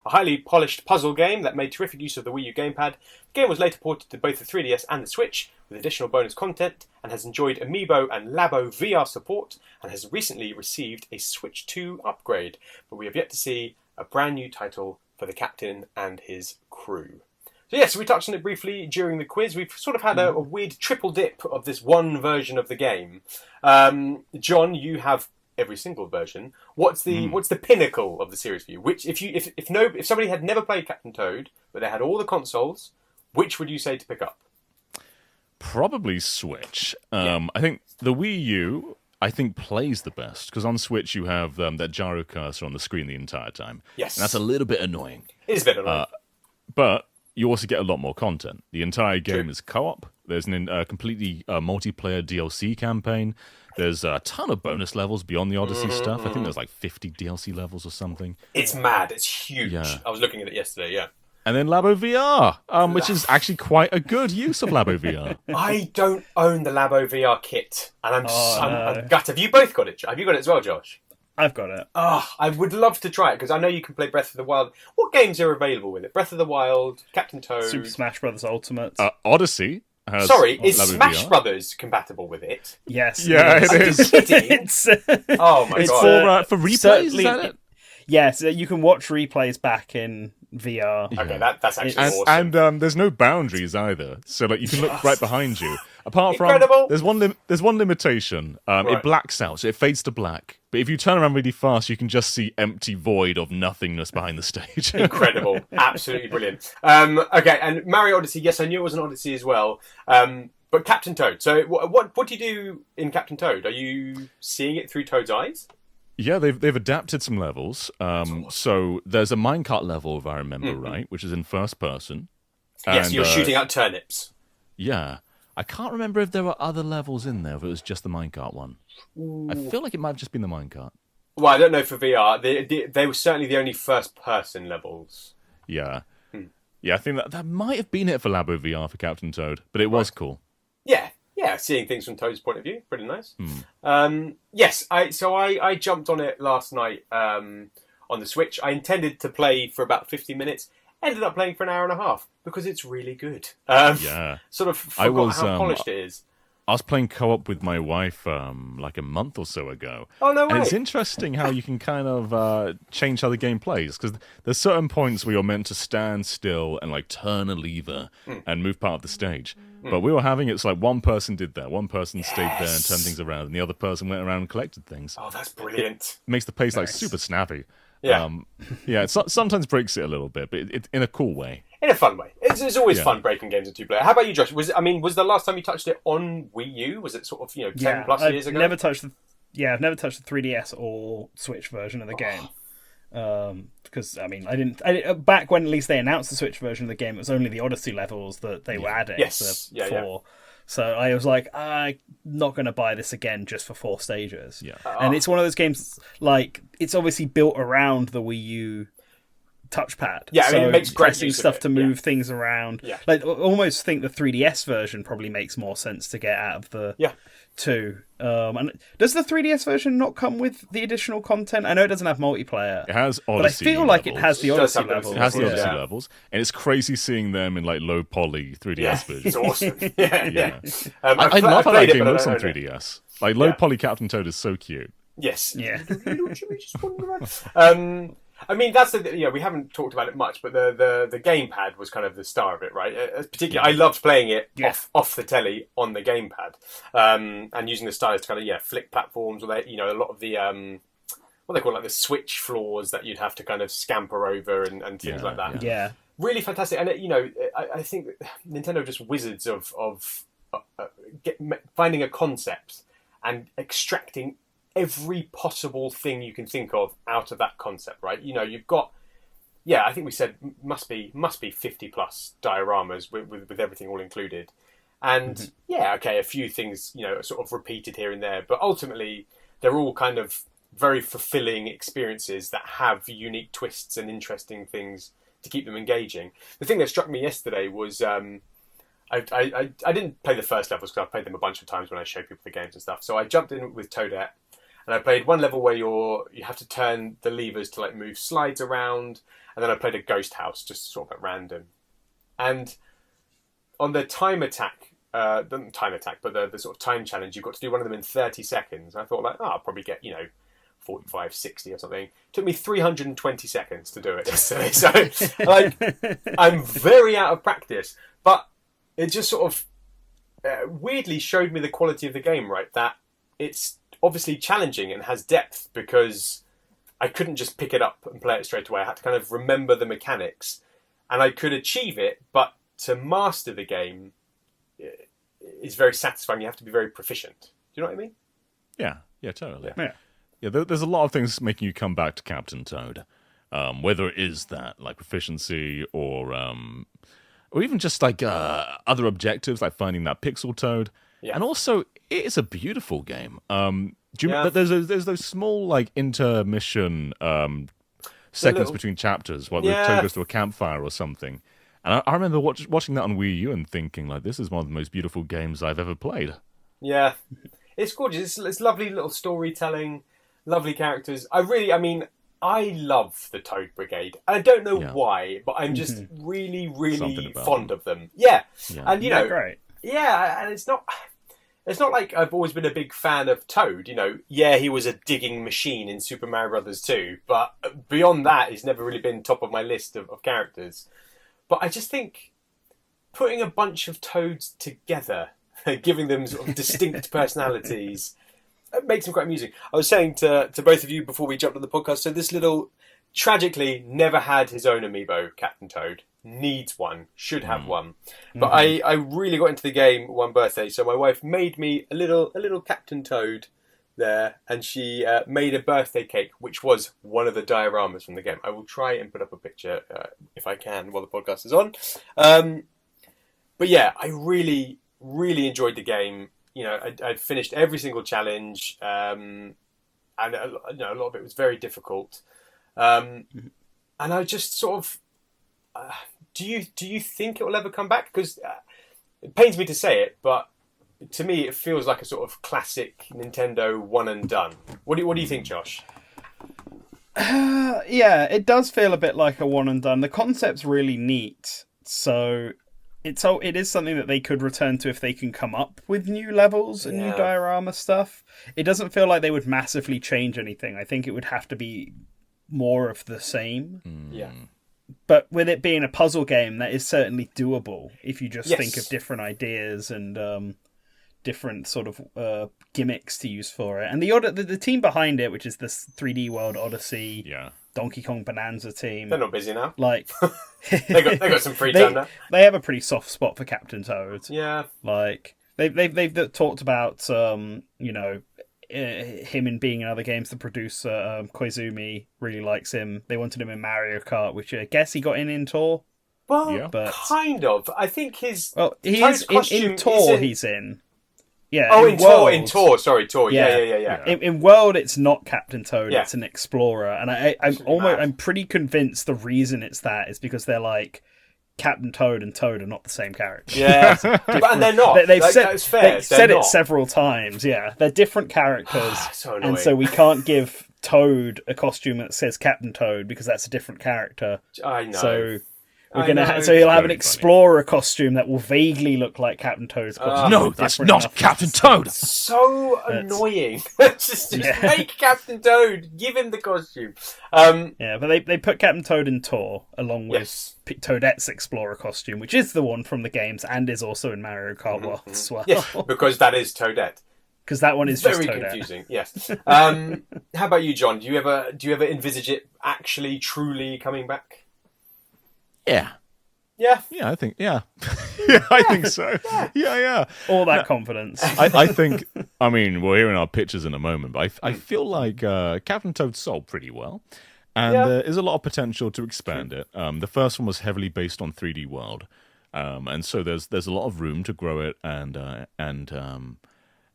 A highly polished puzzle game that made terrific use of the Wii U gamepad, the game was later ported to both the 3DS and the Switch, with additional bonus content, and has enjoyed Amiibo and Labo VR support, and has recently received a Switch 2 upgrade, but we have yet to see a brand new title for the captain and his crew. So yes, we touched on it briefly during the quiz. We've sort of had a weird triple dip of this one version of the game. John, you have every single version. What's the pinnacle of the series for you? Which, if somebody had never played Captain Toad, but they had all the consoles, which would you say to pick up? Probably Switch. I think the Wii U, plays the best, because on Switch you have that gyro cursor on the screen the entire time. Yes. And that's a little bit annoying. It is a bit annoying. But you also get a lot more content. The entire game is co-op. There's a completely multiplayer DLC campaign. There's a ton of bonus levels beyond the Odyssey stuff. I think there's like 50 DLC levels or something. It's mad. It's huge. Yeah. I was looking at it yesterday, yeah. And then Labo VR, which is actually quite a good use of Labo VR. I don't own the Labo VR kit, and I'm gutted. Have you both got it? Have you got it as well, Josh? I've got it. I would love to try it, because I know you can play Breath of the Wild. What games are available with it? Breath of the Wild, Captain Toad... Super Smash Bros. Ultimate. Odyssey has... Sorry, is Labo Smash VR. Brothers compatible with it? Yes. Yeah, it is. Are you kidding? It's, Oh my It's god. For replays, is certainly- that it? yes, you can watch replays back in VR. Okay, that's actually It's- awesome. And there's no boundaries either, so like you can look right behind you. Apart Incredible. from there's one limitation. Right. It blacks out, so it fades to black. But if you turn around really fast, you can just see empty void of nothingness behind the stage. Incredible. Absolutely brilliant. Okay, and Mario Odyssey, yes, I knew it was an Odyssey as well. But Captain Toad. So what do you do in Captain Toad? Are you seeing it through Toad's eyes? Yeah, they've adapted some levels. So there's a minecart level, if I remember right, which is in first person. Yes, And, you're shooting out turnips. Yeah. I can't remember if there were other levels in there, if it was just the minecart one. I feel like it might have just been the minecart. Well, I don't know for VR. They were certainly the only first-person levels. Yeah. Yeah, I think that might have been it for Labo VR for Captain Toad, but it was cool. Yeah, seeing things from Toad's point of view, pretty nice. Yes, I jumped on it last night on the Switch. I intended to play for about 50 minutes. Ended up playing for an hour and a half because it's really good. Yeah. Sort of forgot how polished it is. I was playing co-op with my wife like a month or so ago. Oh, no way. And it's interesting how you can kind of change how the game plays, because there's certain points where you're meant to stand still and like turn a lever and move part of the stage. But we were having it's like one person did that, one person stayed there and turned things around, and the other person went around and collected things. Oh, that's brilliant. It makes the pace like super snappy. Yeah. Yeah, it sometimes breaks it a little bit, but it in a cool way. In a fun way. It's always fun breaking games in two-player. How about you, Josh? Was the last time you touched it on Wii U? Was it sort of 10 plus years ago? I've never touched the 3DS or Switch version of the game. Because I didn't back when at least they announced the Switch version of the game. It was only the Odyssey levels that they were adding So I was like, I'm not going to buy this again just for 4 stages. Yeah. And it's one of those games, like, it's obviously built around the Wii U touchpad. Yeah, I mean, so it makes great pressing use of stuff it, to move things around. Yeah. Like, I almost think the 3DS version probably makes more sense to get out of the two. And does the 3DS version not come with the additional content? I know it doesn't have multiplayer. It has Odyssey but I feel like it has the does Odyssey have those levels. It has the Yeah. Odyssey levels, and it's crazy seeing them in like low poly 3DS versions. It's awesome. Yeah. I love how that game looks on on 3DS. Like low poly Captain Toad is so cute. Yes. Yeah. I mean, that's the we haven't talked about it much, but the gamepad was kind of the star of it, right? Particularly, I loved playing it off the telly on the gamepad, and using the stylus to kind of flick platforms, or a lot of the what they call like the switch floors that you'd have to kind of scamper over and things like that. Yeah. Really fantastic, and I think that Nintendo are just wizards of finding a concept and extracting every possible thing you can think of out of that concept, right? You've got, I think we said must be 50 plus dioramas with everything all included, and a few things sort of repeated here and there, but ultimately they're all kind of very fulfilling experiences that have unique twists and interesting things to keep them engaging. The thing that struck me yesterday was I didn't play the first levels because I've played them a bunch of times when I show people the games and stuff. So I jumped in with Toadette, and I played one level where you have to turn the levers to like move slides around, and then I played a ghost house just sort of at random. And on the time attack, but the sort of time challenge, you've got to do one of them in 30 seconds. I thought I'll probably get 45, 60 or something. It took me 320 seconds to do it yesterday. So I'm very out of practice, but it just sort of weirdly showed me the quality of the game, right? That it's obviously challenging and has depth, because I couldn't just pick it up and play it straight away. I had to kind of remember the mechanics, and I could achieve it, but to master the game is very satisfying. You have to be very proficient. Do you know what I mean? Yeah, totally. Yeah. There's a lot of things making you come back to Captain Toad, whether it is that like proficiency or even just like other objectives like finding that pixel Toad. Yeah. And also, it is a beautiful game. There's those small like intermission segments between chapters while the Toad goes to a campfire or something. And I remember watching that on Wii U and thinking, like, this is one of the most beautiful games I've ever played. Yeah. It's gorgeous. It's lovely little storytelling, lovely characters. I love the Toad Brigade. I don't know why, but I'm just really, really fond of them. Yeah. And, great. Yeah, and it's not like I've always been a big fan of Toad. He was a digging machine in Super Mario Brothers 2, but beyond that, he's never really been top of my list of characters. But I just think putting a bunch of Toads together, giving them sort of distinct personalities, it makes them quite amusing. I was saying to both of you before we jumped on the podcast, so this little, tragically, never had his own amiibo, Captain Toad. Needs one, should have one. But I really got into the game one birthday, so my wife made me a little Captain Toad there, and she made a birthday cake, which was one of the dioramas from the game. I will try and put up a picture if I can while the podcast is on. But yeah, I really, really enjoyed the game. I'd finished every single challenge, and a lot of it was very difficult. And I just sort of, do you think it will ever come back? Because it pains me to say it, but to me it feels like a sort of classic Nintendo one and done. What do you think, Josh? Yeah, it does feel a bit like a one and done. The concept's really neat, so it is something that they could return to if they can come up with new levels and new diorama stuff. It doesn't feel like they would massively change anything. I think it would have to be more of the same. Yeah. But with it being a puzzle game, that is certainly doable if you just think of different ideas and different sort of gimmicks to use for it. And the team behind it, which is this 3D World Odyssey, Donkey Kong Bonanza team, they're not busy now. Like they got some free time now. They have a pretty soft spot for Captain Toad. Yeah, like they've talked about him in being in other games. The producer Koizumi really likes him. They wanted him in Mario Kart, which I guess he got in Tour. Well, Yeah. But kind of. I think his he Toad's is costume in Tor. isn't- He's in. Yeah. Oh, World, in Tor. Sorry, Tor. Yeah. In World, it's not Captain Toad. Yeah. It's an explorer, and I'm pretty convinced the reason it's that is because they're like Captain Toad and Toad are not the same character. Yeah, and they're not. They've Like, said, that's fair. they've They're said not. it several times. Yeah, they're different characters, So annoying. and so we can't give Toad a costume that says Captain Toad because that's a different character. I know. So we're I gonna know. so he'll have an Very funny. explorer costume that will vaguely look like Captain Toad's costume. No, but that's different not enough. Captain Toad. So annoying. just Yeah. make Captain Toad. Give him the costume. Yeah, but they put Captain Toad in Tor along with Yes. Toadette's explorer costume, which is the one from the games and is also in Mario Kart World as well. Yes, because that is Toadette. Because that one is just Very Toadette. confusing. Yes. How about you, John? Do you ever envisage it actually, truly coming back? Yeah. Yeah. Yeah, I think. Yeah. Yeah, I think so. Yeah. All that confidence. I think. I mean, we're hearing our pitches in a moment, but I feel like Captain Toad sold pretty well, and there is a lot of potential to expand it. The first one was heavily based on 3D World, and so there's a lot of room to grow it and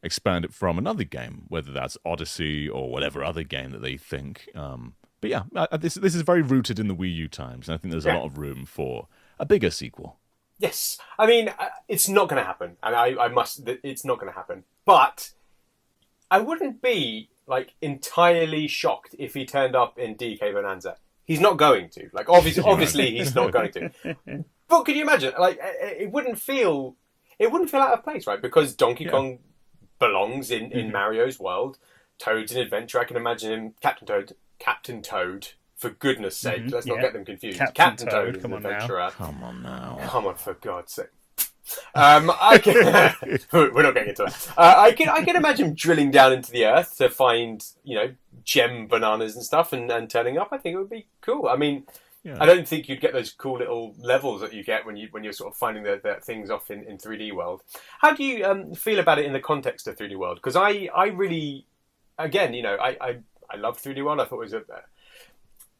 expand it from another game, whether that's Odyssey or whatever other game that they think. But yeah, this is very rooted in the Wii U times, and I think there's a lot of room for a bigger sequel. Yes. I mean, it's not going to happen, and I must. It's not going to happen. But I wouldn't be like entirely shocked if he turned up in DK Bonanza. He's not going to. Like, obviously, he's not going to. But could you imagine? Like, it wouldn't feel out of place, right? Because Donkey Kong belongs in Mario's world. Toad's an adventure. I can imagine him, Captain Toad. For goodness sake, let's not get them confused. Captain Toad Toad, is come an on now. adventurer. Come on now. Come on, for God's sake. We're not getting into that. I can imagine drilling down into the earth to find, gem bananas and stuff and turning up. I think it would be cool. I mean, I don't think you'd get those cool little levels that you get when you're sort of finding the things off in 3D World. How do you feel about it in the context of 3D World? Because I really, again, I love 3D World. I thought it was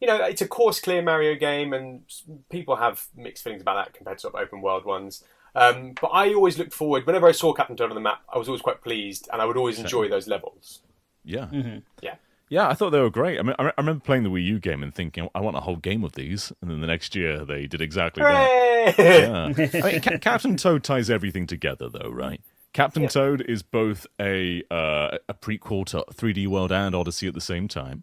it's a course clear Mario game, and people have mixed feelings about that compared to sort of open world ones. But I always looked forward. Whenever I saw Captain Toad on the map, I was always quite pleased, and I would always enjoy those levels. Yeah. Mm-hmm. Yeah, I thought they were great. I mean, I remember playing the Wii U game and thinking, I want a whole game of these. And then the next year, they did exactly that. Hooray! Yeah. I mean, Captain Toad ties everything together, though, right? Captain Toad is both a prequel to 3D World and Odyssey at the same time.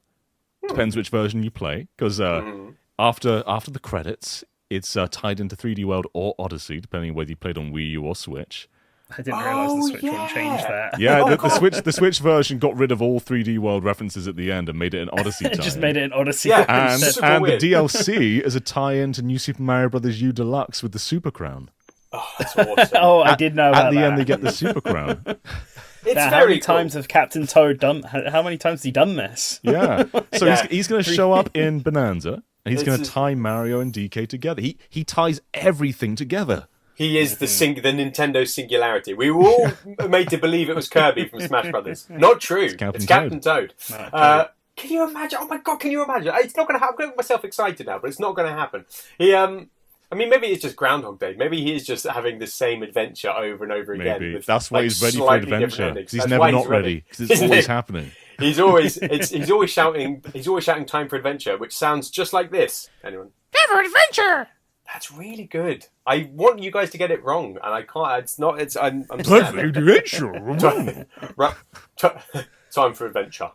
Depends which version you play, because after the credits, it's tied into 3D World or Odyssey, depending on whether you played on Wii U or Switch. I didn't realise the Switch one changed that. Yeah, the Switch version got rid of all 3D World references at the end and made it an Odyssey tie. It just made it an Odyssey. Yeah. And Super the weird. DLC is a tie-in to New Super Mario Bros. U Deluxe with the Super Crown. Oh, that's awesome. Oh, I did know about At the that. end, they get the Super Crown. It's Now, how very many times have Captain Toad done? How many times has he done this? Yeah. So Yeah. he's going to show up in Bonanza, and he's This going to is- tie Mario and DK together. He ties everything together. He is the Nintendo singularity. We were all made to believe it was Kirby from Smash Brothers. Not true. It's Captain Toad. No, Can you imagine? Oh my God, can you imagine? It's not going to happen. I'm getting myself excited now, but it's not going to happen. I mean, maybe it's just Groundhog Day. Maybe he is just having the same adventure over and over again. Maybe with, that's why like, he's ready for slightly different adventure. endings. 'Cause he's That's never why not ready, because it's Isn't always it? happening. He's always shouting. He's always shouting "Time for adventure," which sounds just like this. Anyone? Never adventure! That's really good. I want you guys to get it wrong, and I can't. It's not. It's. I'm Time sad. for adventure. Right. Time for adventure.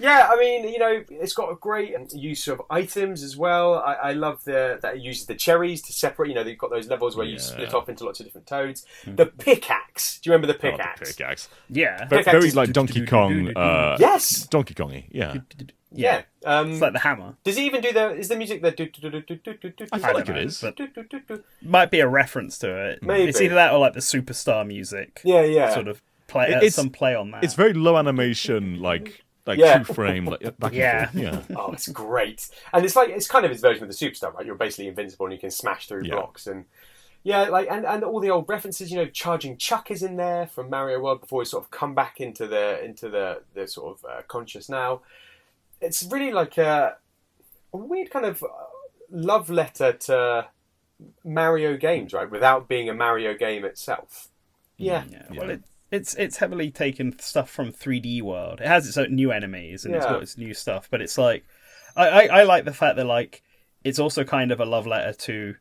Yeah, I mean, it's got a great use of items as well. I love that it uses the cherries to separate. They've got those levels where you split off into lots of different toads. The pickaxe. Do you remember the pickaxe? The pickaxe. Yeah. Very like Donkey Kong. Yes. Donkey Kongy. Yeah. Yeah. It's like the hammer. Does he even do is the music the I feel like it is. But might be a reference to it. Maybe. It's either that or like the Superstar music. Yeah. Sort of play. Some play on that. It's very low animation, like Yeah. 2-frame, like back and Yeah. forth. Yeah. Oh, it's great. And it's kind of his version of the Superstar, right? You're basically invincible and you can smash through blocks and and all the old references, Charging Chuck is in there from Mario World before he's sort of come back into the sort of conscious now. It's really like a weird kind of love letter to Mario games, right? Without being a Mario game itself. Yeah. Well, it's heavily taken stuff from 3D World. It has its own new enemies and it's got its new stuff, but it's like I like the fact that like it's also kind of a love letter to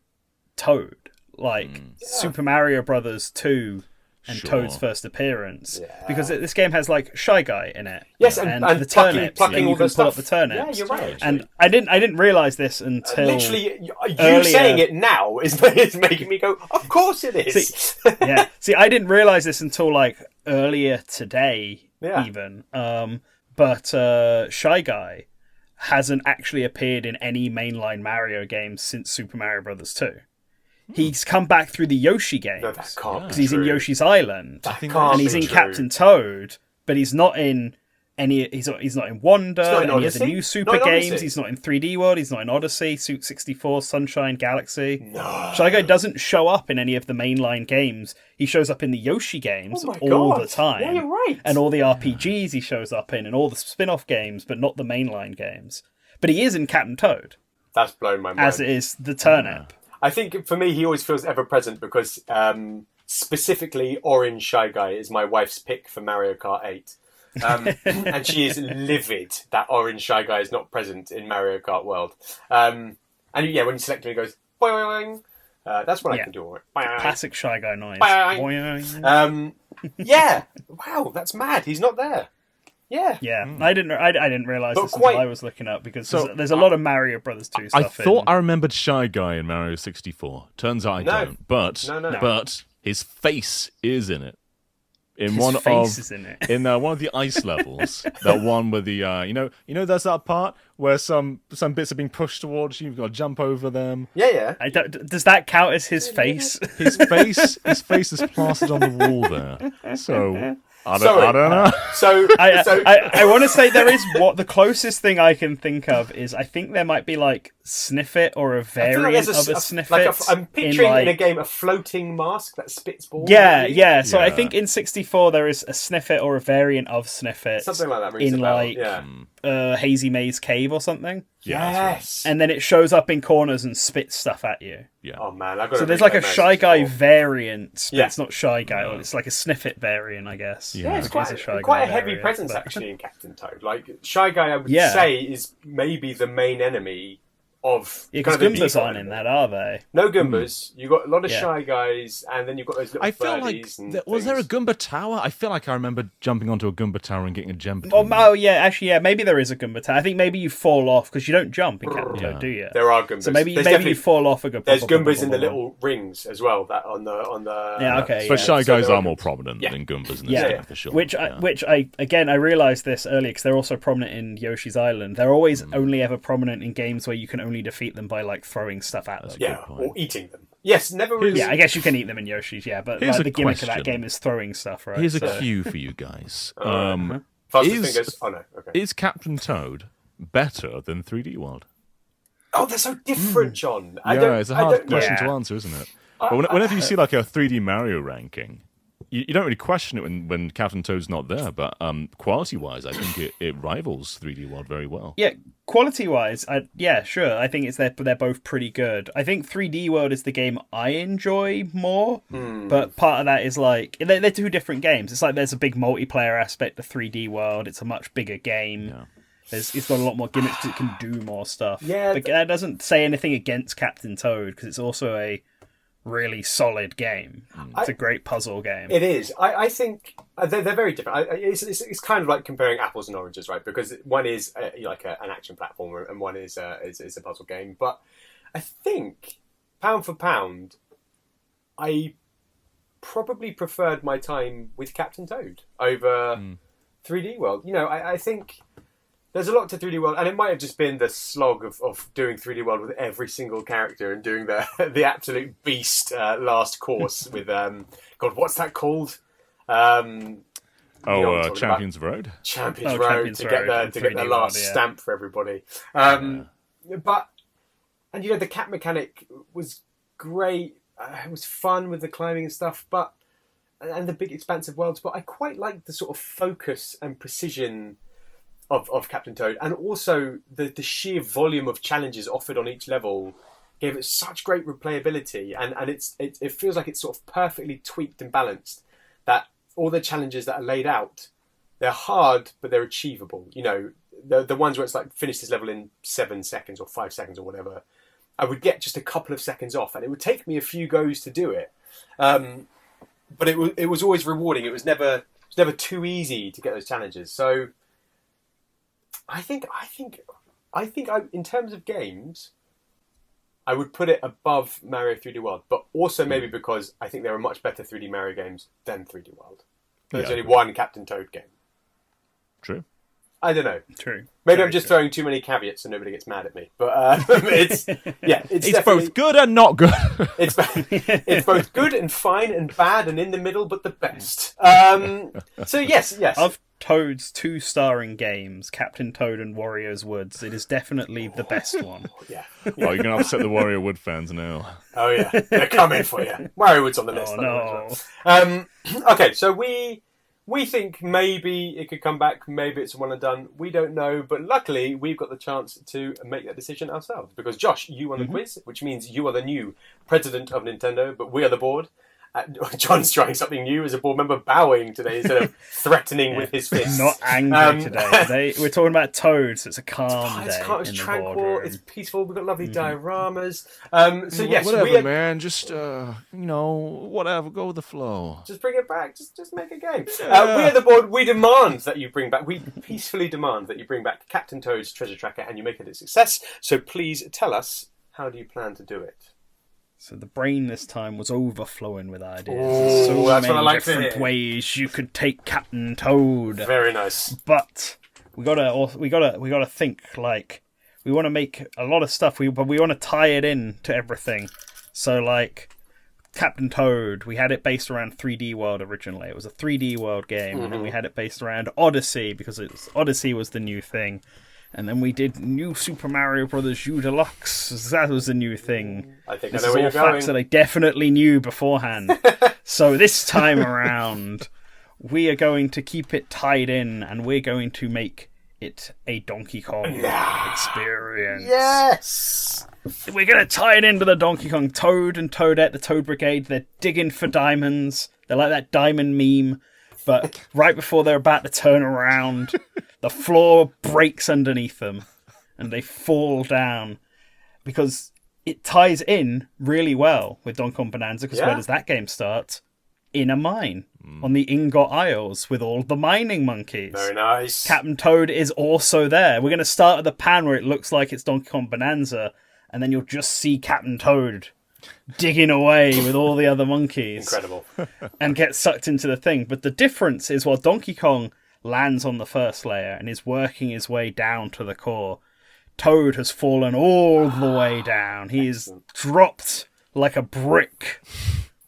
Toad, like Super Mario Brothers 2 and Toad's first appearance, because this game has like Shy Guy in it. Yes, and the turnips. plucking all the pull stuff. up the turnips. Yeah, you're right. Actually. And I didn't realize this until literally you earlier. saying it now is making me go, of course it is. See, I didn't realize this until like earlier today, even. But Shy Guy hasn't actually appeared in any mainline Mario games since Super Mario Brothers 2. He's come back through the Yoshi games because he's in Yoshi's Island, and he's in Captain Toad, but he's not in any. He's not in Wonder. And he has the new Super games. He's not in 3D World. He's not in Odyssey, Suit 64, Sunshine, Galaxy. No. Shy Guy doesn't show up in any of the mainline games. He shows up in the Yoshi games all the time. Yeah, you're right. And all the RPGs he shows up in, and all the spin-off games, but not the mainline games. But he is in Captain Toad. That's blown my mind. As it is the turnip. I think for me, he always feels ever present because specifically Orange Shy Guy is my wife's pick for Mario Kart 8. And she is livid that Orange Shy Guy is not present in Mario Kart World. And when you select him, he goes, boing. That's what I can do. All right. Classic Shy Guy noise. Boing. Yeah. Wow, that's mad. He's not there. Yeah. I didn't realize this until I was looking up because there's a lot of Mario Brothers 2 stuff. I thought I remembered Shy Guy in Mario 64. Turns out I don't. But but his face is in it. In one of the ice levels, that one with the there's that part where some bits are being pushed towards you. You've got to jump over them. Yeah. Does that count as his face? His face is plastered on the wall there. So I don't know. So I want to say there is the closest thing I can think of is I think there might be like Sniffit or a variant of a Sniffit. I'm picturing in a game a floating mask that spits balls. Yeah. So I think in 64 there is a Sniffit or a variant of Sniffit. Something like that. In like Hazy Maze Cave or something. Yes. And then it shows up in corners and spits stuff at you. Yeah. Oh man, I've got so there's like a Shy Guy variant, but it's not Shy Guy. No. It's like a Sniffit variant, I guess. Yeah, it's quite a heavy presence actually in Captain Toad. Like Shy Guy, I would say is maybe the main enemy of. Yeah, because Goombas aren't in that, are they? No Goombas. You've got a lot of Shy Guys, and then you've got those little birdies. Was there a Goomba Tower? I feel like I remember jumping onto a Goomba Tower and getting a gem. Maybe there is a Goomba Tower. I think maybe you fall off because you don't jump in Captain Toad, do you? There are Goombas. So maybe you fall off a Goomba. There's Goombas in the little rings as well. That on the. Yeah, okay. But Shy Guys are more prominent than Goombas in this game for sure. Which I realised this earlier because they're also prominent in Yoshi's Island. They're always only ever prominent in games where you can only defeat them by like throwing stuff at them. Or eating them. Yes, never really. Yeah, I guess you can eat them in Yoshi's, but like, the gimmick of that game is throwing stuff, right? Here's a cue for you guys. Is Captain Toad better than 3D World? Oh, they're so different, John. It's a hard question to answer, isn't it? But whenever you see like a 3D Mario ranking, you don't really question it when Captain Toad's not there, but quality-wise, I think it rivals 3D World very well. Yeah, quality-wise, sure. I think they're both pretty good. I think 3D World is the game I enjoy more, but part of that is like they're two different games. It's like there's a big multiplayer aspect to 3D World. It's a much bigger game. Yeah. It's got a lot more gimmicks. It can do more stuff. Yeah, but that doesn't say anything against Captain Toad because it's also a really solid game. It's a great puzzle game. It is. I think they're very different. It's kind of like comparing apples and oranges, right? Because one is like an action platformer and one is a puzzle game. But I think, pound for pound, I probably preferred my time with Captain Toad over 3D World. I think there's a lot to 3D World, and it might have just been the slog of doing 3D World with every single character and doing the absolute beast last course with God, what's that called? Champions Road. Champions Road to get the last stamp for everybody. The cat mechanic was great. It was fun with the climbing and stuff, and the big expansive worlds. But I quite liked the sort of focus and precision of Captain Toad, and also the sheer volume of challenges offered on each level gave it such great replayability, and it feels like it's sort of perfectly tweaked and balanced. That all the challenges that are laid out, they're hard, but they're achievable. You know, the ones where it's like finish this level in 7 seconds or 5 seconds or whatever, I would get just a couple of seconds off, and it would take me a few goes to do it. But it was always rewarding. It was never too easy to get those challenges. So I think in terms of games, I would put it above Mario 3D World, but also maybe because I think there are much better 3D Mario games than 3D World. There's only one Captain Toad game. True. I don't know. True. Maybe I'm just throwing too many caveats so nobody gets mad at me. But it's both good and not good. It's both good and fine and bad and in the middle, but the best. So yes. Of Toad's 2 starring games, Captain Toad and Wario's Woods, it is definitely the best one. Yeah. Oh, you're going to upset the Wario Wood fans now. Oh yeah, they're coming for you. Wario Wood's on the list. Oh no. Okay, so we think maybe it could come back, maybe it's one and done. We don't know, but luckily we've got the chance to make that decision ourselves. Because Josh, you won the quiz, which means you are the new president of Nintendo, but we are the board. John's trying something new as a board member, bowing today instead of threatening with his fists. Not angry today. We're talking about Toad, so it's a calm day. It's tranquil, boardroom. it's peaceful, we've got lovely dioramas. So yes, whatever, man. Just whatever. Go with the flow. Just bring it back. Just make a game. We at the board, we demand that you bring back. We peacefully demand that you bring back Captain Toad's Treasure Tracker, and you make it a success. So please tell us, how do you plan to do it? So the brain this time was overflowing with ideas. Ooh, so that's many what I like to different hear. ways you could take Captain Toad. Very nice. But we gotta think, like, we want to make a lot of stuff, but we want to tie it in to everything. So like Captain Toad, we had it based around 3D World originally. It was a 3D World game, and then we had it based around Odyssey because Odyssey was the new thing. And then we did New Super Mario Bros. U Deluxe. That was the new thing. I think this I know is where all you're facts going. that I definitely knew beforehand. So this time around, we are going to keep it tied in, and we're going to make it a Donkey Kong experience. Yes! We're going to tie it into the Donkey Kong. Toad and Toadette, the Toad Brigade, they're digging for diamonds. They're like that diamond meme. But right before they're about to turn around, the floor breaks underneath them and they fall down because it ties in really well with Donkey Kong Bonanza because where does that game start? In a mine on the Ingot Isles with all the mining monkeys. Very nice. Captain Toad is also there. We're going to start at the pan where it looks like it's Donkey Kong Bonanza, and then you'll just see Captain Toad digging away with all the other monkeys. Incredible. And get sucked into the thing. But the difference is while Donkey Kong lands on the first layer and is working his way down to the core, Toad has fallen all the way down. He is dropped like a brick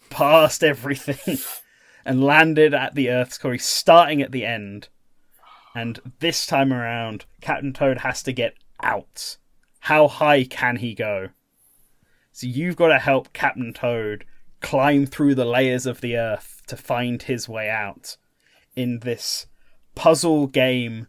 past everything and landed at the Earth's core. He's starting at the end. And this time around, Captain Toad has to get out. How high can he go? So you've got to help Captain Toad climb through the layers of the Earth to find his way out in this puzzle game.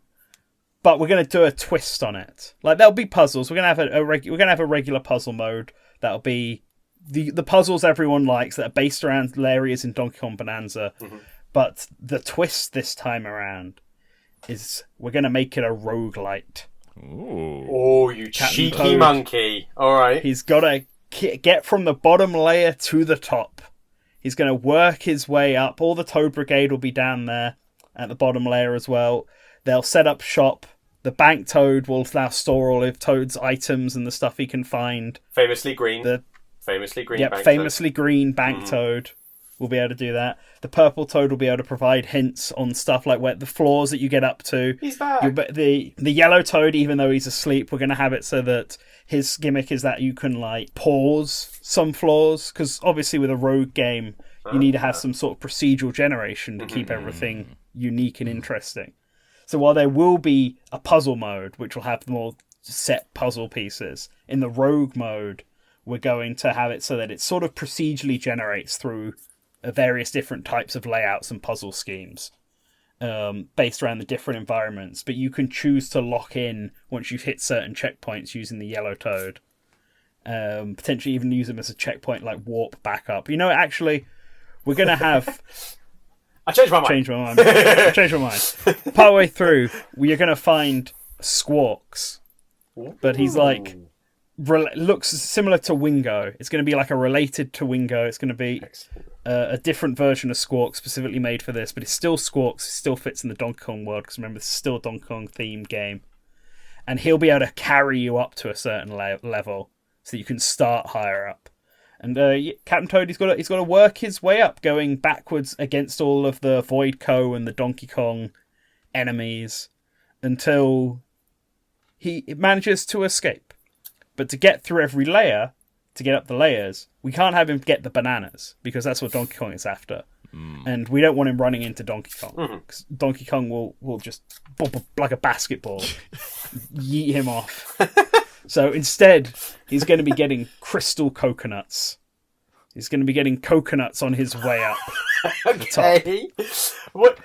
But we're going to do a twist on it. Like, there'll be puzzles. We're going to have a regular puzzle mode that'll be the puzzles everyone likes that are based around areas in Donkey Kong Bonanza. Mm-hmm. But the twist this time around is we're going to make it a roguelite. Ooh. Oh, you Captain cheeky Toad. monkey. All right. He's got to get from the bottom layer to the top. He's going to work his way up. All the Toad Brigade will be down there at the bottom layer as well. They'll set up shop. The Bank Toad will now store all of Toad's items and the stuff he can find. Famously green. Famously Bank green Bank Toad will be able to do that. The Purple Toad will be able to provide hints on stuff like where the floors that you get up to. He's back. The Yellow Toad, even though he's asleep, we're going to have it so that his gimmick is that you can like pause some floors, because obviously with a rogue game you need to have some sort of procedural generation to keep everything unique and interesting. So while there will be a puzzle mode which will have more set puzzle pieces, in the rogue mode we're going to have it so that it sort of procedurally generates through various different types of layouts and puzzle schemes. based around the different environments, but you can choose to lock in once you've hit certain checkpoints using the yellow toad. Potentially even use them as a checkpoint, like warp back up. Actually, we're going to have... I changed my mind. I changed my mind. Partway through, you're going to find Squawks, but he's like... looks similar to Wingo. It's going to be like a related to Wingo. It's going to be a different version of Squawk specifically made for this, but it's still Squawks. It still fits in the Donkey Kong world because remember, it's still a Donkey Kong themed game. And he'll be able to carry you up to a certain level so that you can start higher up. And Captain Toad, he's got to work his way up, going backwards against all of the Void Co and the Donkey Kong enemies until he manages to escape. But to get through every layer, to get up the layers, we can't have him get the bananas, because that's what Donkey Kong is after. And we don't want him running into Donkey Kong, because Donkey Kong will just, like a basketball, yeet him off. So instead, he's going to be getting crystal coconuts. He's going to be getting coconuts on his way up the top. What?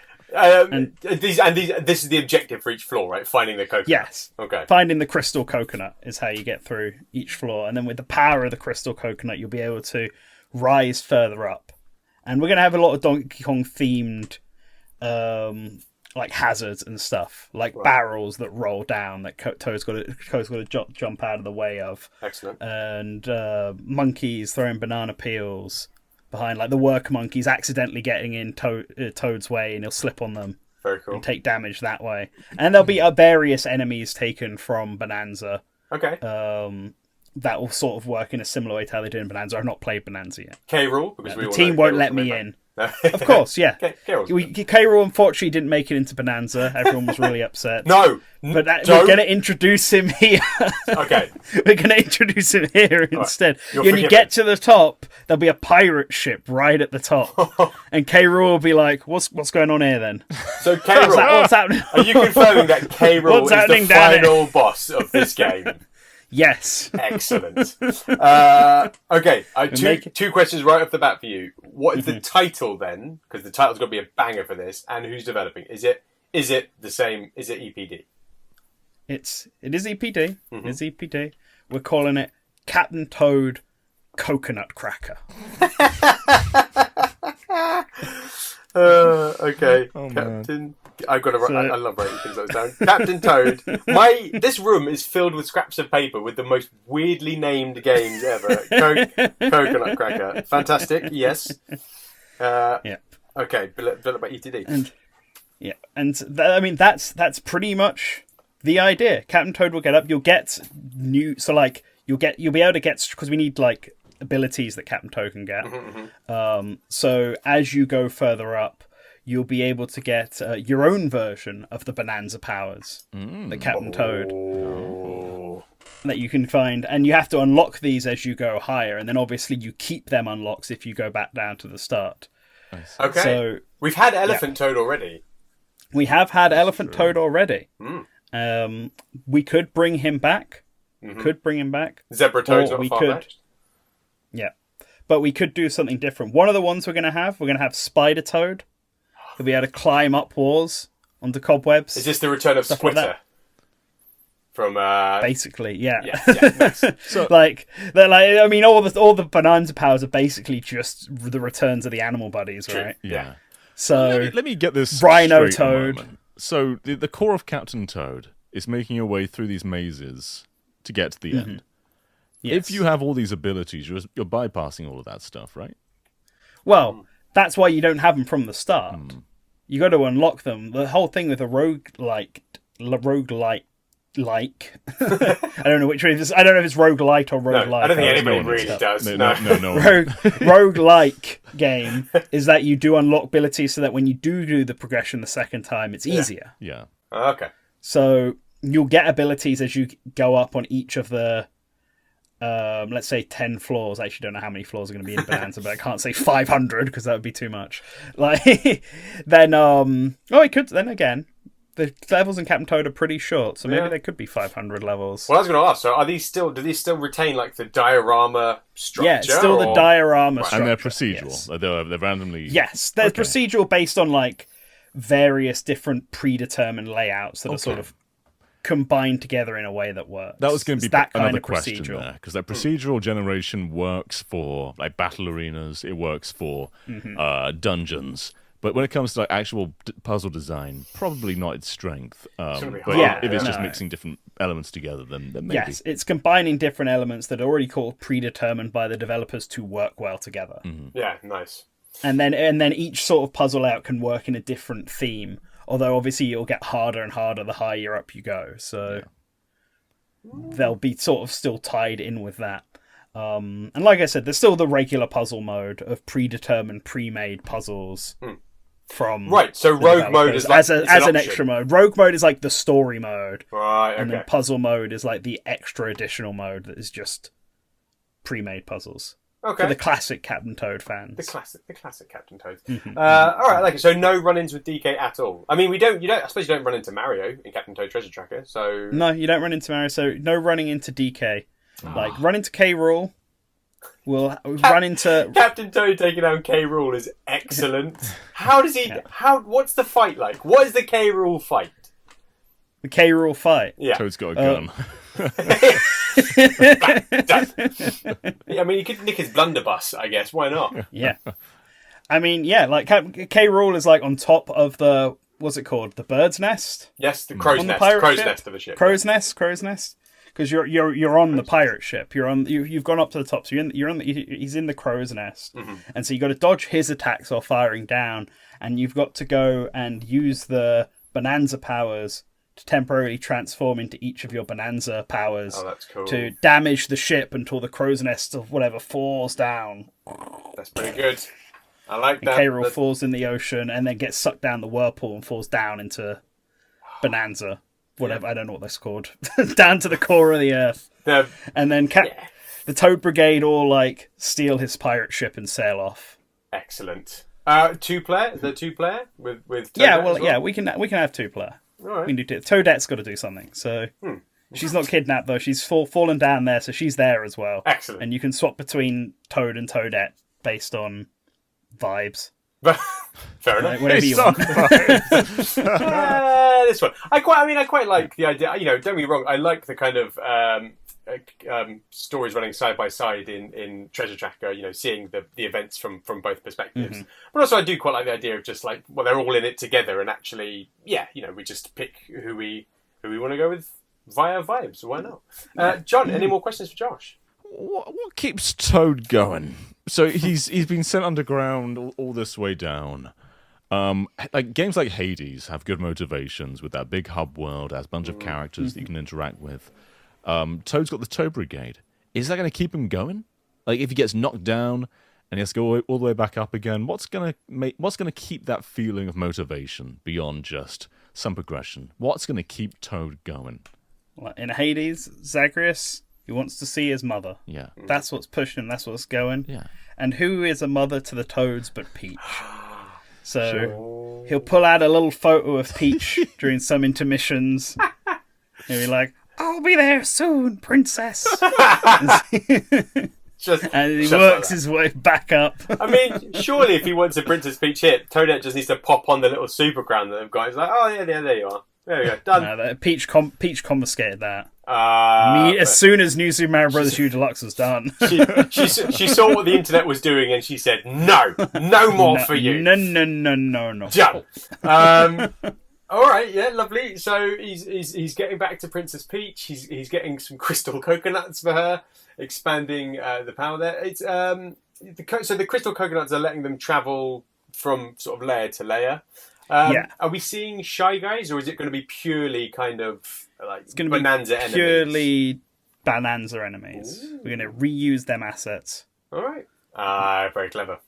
This is the objective for each floor, right? Finding the coconut. Yes. Okay. Finding the crystal coconut is how you get through each floor, and then with the power of the crystal coconut, you'll be able to rise further up. And we're going to have a lot of Donkey Kong themed, like hazards and stuff, like barrels that roll down that Toad's got to jump out of the way of. Excellent. And monkeys throwing banana peels behind, like the work monkeys accidentally getting in Toad's way, and he'll slip on them. Very cool. And take damage that way. And there'll be various enemies taken from Bonanza. Okay. That will sort of work in a similar way to how they did in Bonanza. I've not played Bonanza yet. K-Rool, because the team won't let me in. No. Of course, yeah. K-Rool. K-Rool unfortunately didn't make it into Bonanza. Everyone was really upset. No! But we're going to introduce him here. Okay. We're going to introduce him here instead. Right. When you get to the top, there'll be a pirate ship right at the top. And K-Rool will be like, what's going on here then? So K-Rool, what's happening? are you confirming that K-Rool is the final boss of this game? Yes. Excellent. Okay, two questions right off the bat for you. What is the title then? Because the title's got to be a banger for this. And who's developing? Is it the same? Is it EPD? It is EPD. It's EPD. We're calling it Captain Toad Coconut Cracker. Okay. Oh, Captain. I've got to write. I love writing things like down. Captain Toad. This room is filled with scraps of paper with the most weirdly named games ever. Coconut Cracker. Fantastic. Yes. Yeah. Okay. Built by ETD. That's pretty much the idea. Captain Toad will get up. You'll get new. So like you'll be able to get, because we need like abilities that Captain Toad can get. So as you go further up, you'll be able to get your own version of the Bonanza powers that Captain Toad that you can find, and you have to unlock these as you go higher, and then obviously you keep them unlocked if you go back down to the start. Okay. So we've had Elephant Toad already. We have had Elephant Toad already. We could bring him back. Zebra Toad's not far-fetched. Yeah. But we could do something different. One of the ones we're going to have Spider Toad. He'll be able to climb up walls onto cobwebs. Is this the return of Squitter? Like from basically, yeah. Nice. So all the Bonanza powers are basically just the returns of the animal buddies, right? Yeah. So let me get this Rhino straight Toad. So the core of Captain Toad is making your way through these mazes to get to the end. Yes. If you have all these abilities, you're bypassing all of that stuff, right? Well, that's why you don't have them from the start. You got to unlock them. The whole thing with a roguelite. I don't know which one it is. I don't know if it's roguelite or roguelike. No, I don't think anybody really does. No. Roguelike game is that you do unlock abilities so that when you do the progression the second time, it's easier. Yeah. Okay. So you'll get abilities as you go up on each of the, let's say 10 floors. I actually don't know how many floors are going to be in Bonanza, but I can't say 500 because that would be too much. Then again, the levels in Captain Toad are pretty short, so maybe there could be 500 levels. Well, I was going to ask, so are these still? Do these still retain like the diorama structure? Yeah, it's still the diorama structure. And they're procedural. Yes. They're randomly. Yes, they're procedural based on like various different predetermined layouts that are sort of combined together in a way that works. That was going to be that another kind of question procedural. there, because that procedural generation works for like battle arenas, it works for dungeons, but when it comes to like actual puzzle design, probably not its strength. But if it's just mixing different elements together, then maybe. Yes, it's combining different elements that are already predetermined by the developers to work well together. Yeah, nice. And then each sort of puzzle layout can work in a different theme. Although obviously you'll get harder and harder the higher up you go, so they'll be sort of still tied in with that. And like I said, there's still the regular puzzle mode of predetermined, pre-made puzzles from so rogue mode is like as an extra mode. Rogue mode is like the story mode, right? Okay. And then puzzle mode is like the extra additional mode that is just pre-made puzzles. Okay. For the classic Captain Toad fans. The classic Captain Toad. All right, like so no run-ins with DK at all. I mean, I suppose you don't run into Mario in Captain Toad Treasure Tracker, so... No, you don't run into Mario, so no running into DK. Like, run into K. Rool. We'll run into... Captain Toad taking down K. Rool is excellent. How does he... What's the fight like? What is the K. Rool fight? The K. Rool fight? Yeah. Toad's got a gun. I mean, you could nick his blunderbuss, I guess. Why not? Yeah. I mean, yeah, like K. Rool is like on top of the... What's it called? The bird's nest? Yes, the crow's nest. Crow's nest of a ship. Crow's nest. Because you're on the pirate ship. You've gone up to the top. So he's in the crow's nest, and so you got to dodge his attacks while firing down, and you've got to go and use the Bonanza powers to temporarily transform into each of your Bonanza powers that's cool. to damage the ship until the crow's nest of whatever falls down. That's pretty good. I like that. K. Rool falls in the ocean and then gets sucked down the whirlpool and falls down into Bonanza. Whatever, I don't know what that's called. Down to the core of the earth. And then the Toad Brigade all like steal his pirate ship and sail off. Excellent. Two-player? Is there two-player with Toadette as well? we can have two-player. All right. We can do Toadette's got to do something. So she's not kidnapped though. She's fallen down there, so she's there as well. Excellent. And you can swap between Toad and Toadette based on vibes. Fair enough. Whatever you want. This one. I quite like the idea. Don't get me wrong. I like the kind of stories running side by side in Treasure Tracker. Seeing the events from both perspectives. But also, I do quite like the idea of just like, well, they're all in it together, and actually, we just pick who we want to go with via vibes. Why not? John, any more questions for Josh? What keeps Toad going? So he's been sent underground all this way down. Like games like Hades have good motivations with that big hub world, has a bunch of characters that you can interact with. Toad's got the Toad Brigade. Is that going to keep him going? Like if he gets knocked down and he has to go all the way back up again, what's going to keep that feeling of motivation beyond just some progression? What's going to keep Toad going? Well, in Hades, Zagreus, he wants to see his mother. Yeah. That's what's pushing him. That's what's going. Yeah. And who is a mother to the Toads but Peach? So he'll pull out a little photo of Peach during some intermissions. He'll be like, "I'll be there soon, princess." And he works his way back up. I mean, surely if he wants a Princess Peach hit, Toadette just needs to pop on the little super crown that they've got. He's like, "Oh yeah, there you are. There we go, done." No, Peach confiscated that. As soon as New Super Mario Bros. U Deluxe was done. she saw what the internet was doing and she said, no more for you. No. Done. All right, yeah, lovely. So he's getting back to Princess Peach. He's getting some crystal coconuts for her, expanding the power there. It's so the crystal coconuts are letting them travel from sort of layer to layer. Are we seeing Shy Guys, or is it going to be purely kind of like it's going to Bonanza be purely Bonanza enemies? Ooh. We're going to reuse them assets. All right. Very clever.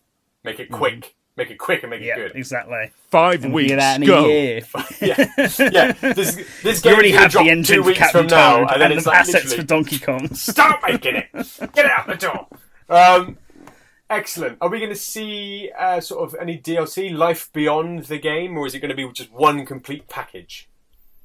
Make it quick. Make it quick and make it good. Exactly. 5 weeks. That in go. A year. yeah. This game already have the engine 2 for weeks Captain from now, Toad and then and it's the like assets for Donkey Kong. Stop making it. Get it out the door. Excellent. Are we going to see sort of any DLC, life beyond the game, or is it going to be just one complete package?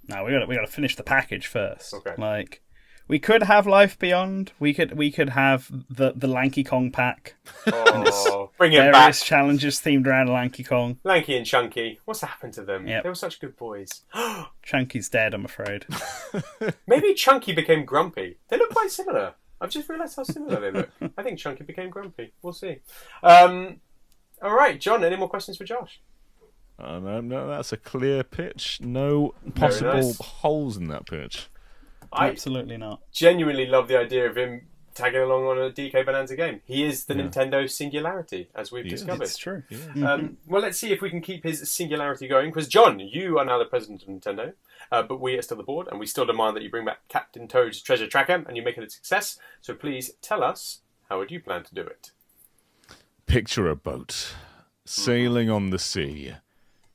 No, we got to finish the package first. Okay. Like, We could have Life Beyond. We could have the Lanky Kong pack. Oh, bring it Various back. challenges themed around Lanky Kong. Lanky and Chunky. What's happened to them? Yep. They were such good boys. Chunky's dead, I'm afraid. Maybe Chunky became grumpy. They look quite similar. I've just realised how similar they look. I think Chunky became grumpy. We'll see. All right, John, any more questions for Josh? No, that's a clear pitch. No possible holes in that pitch. Absolutely not. Genuinely love the idea of him tagging along on a DK Bonanza game. He is the Nintendo singularity, as we've discovered. It's true. Yeah. Well, let's see if we can keep his singularity going. Because, John, you are now the president of Nintendo, but we are still the board, and we still demand that you bring back Captain Toad's treasure tracker, and you make it a success. So please tell us, how would you plan to do it? Picture a boat sailing on the sea,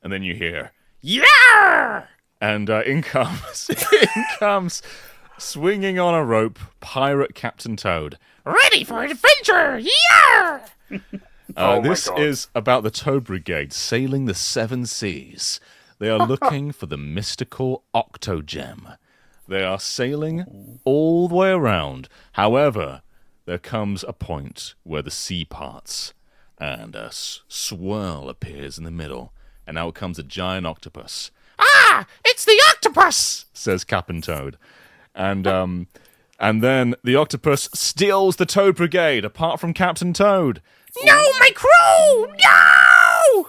and then you hear, Yeah! and in comes swinging on a rope, Pirate Captain Toad. Ready for adventure! Yeah! This is about the Toad Brigade sailing the seven seas. They are looking for the mystical Octogem. They are sailing all the way around. However, there comes a point where the sea parts, and a swirl appears in the middle, and out comes a giant octopus. Ah! It's the octopus! Says Captain Toad. And then the octopus steals the Toad Brigade, apart from Captain Toad. No, my crew! No!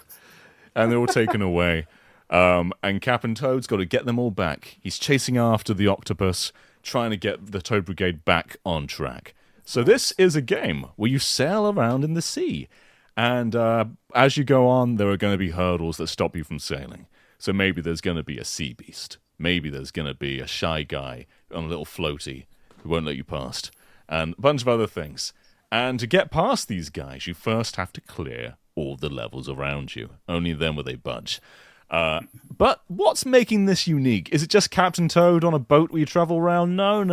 And they're all taken away. And Captain Toad's got to get them all back. He's chasing after the octopus, trying to get the Toad Brigade back on track. So this is a game where you sail around in the sea. And as you go on, there are going to be hurdles that stop you from sailing. So maybe there's going to be a sea beast. Maybe there's going to be a shy guy on a little floaty who won't let you past. And a bunch of other things. And to get past these guys, you first have to clear all the levels around you. Only then will they budge. But what's making this unique? Is it just Captain Toad on a boat where you travel around? No.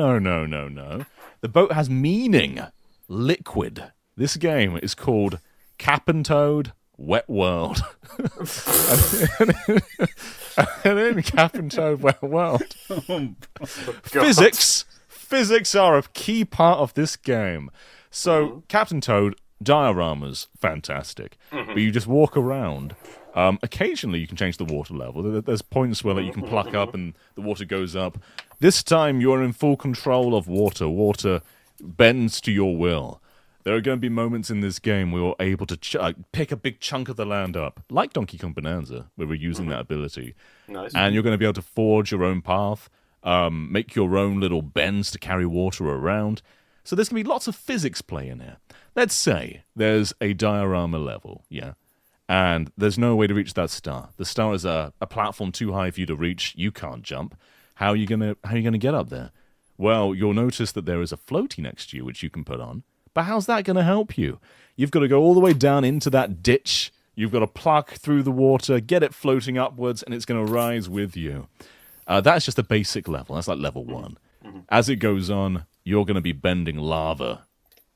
The boat has meaning. Liquid. This game is called Cap'n Toad Wet World. and in Cap'n Toad Wet World, physics are a key part of this game. So, Captain Toad, dioramas, fantastic. But you just walk around. Occasionally, you can change the water level. There's points where you can pluck up and the water goes up. This time, you're in full control of water. Water bends to your will. There are going to be moments in this game where you're able to pick a big chunk of the land up, like Donkey Kong Bonanza, where we're using that ability. Nice. And you're going to be able to forge your own path, make your own little bends to carry water around. So there's going to be lots of physics play in here. Let's say there's a diorama level, and there's no way to reach that star. The star is a platform too high for you to reach. You can't jump. How are you gonna get up there? Well, you'll notice that there is a floaty next to you which you can put on. But how's that going to help you? You've got to go all the way down into that ditch. You've got to pluck through the water, get it floating upwards, and it's going to rise with you. That's just a basic level. That's like level 1. As it goes on, you're going to be bending lava.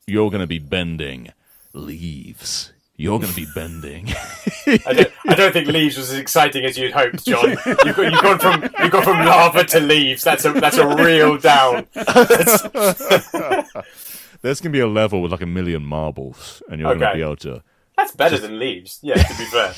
You're going to be bending leaves. You're going to be bending. I don't think leaves was as exciting as you'd hoped, John. You've gone from lava to leaves. That's a real down. There's going to be a level with like 1 million marbles, and you're going to be able to... That's better than leaves, to be fair.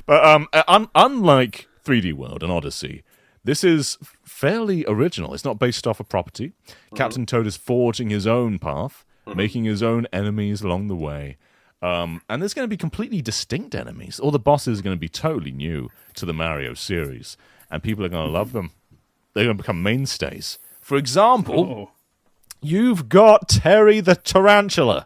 But unlike 3D World and Odyssey, this is fairly original. It's not based off a property. Captain Toad is forging his own path, making his own enemies along the way. And there's going to be completely distinct enemies. All the bosses are going to be totally new to the Mario series, and people are going to love them. They're going to become mainstays. For example... You've got Terry the Tarantula.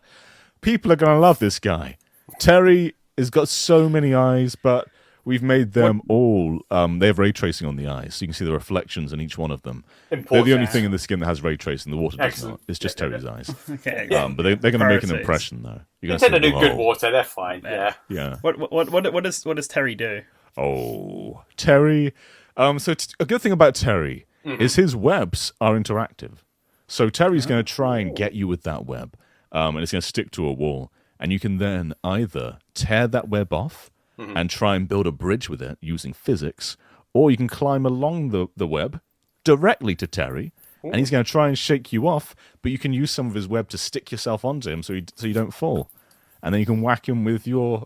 People are going to love this guy. Terry has got so many eyes, but we've made them all... they have ray tracing on the eyes, so you can see the reflections in each one of them. They're the only thing in this game that has ray tracing. The water does not. It's just Terry's eyes. Okay. But they're going to make an impression, though. Nintendo do good water. They're fine. Yeah. What does Terry do? Oh, Terry... so a good thing about Terry is his webs are interactive. So Terry's going to try and get you with that web, and it's going to stick to a wall. And you can then either tear that web off and try and build a bridge with it using physics, or you can climb along the web directly to Terry, and he's going to try and shake you off, but you can use some of his web to stick yourself onto him so you don't fall. And then you can whack him with your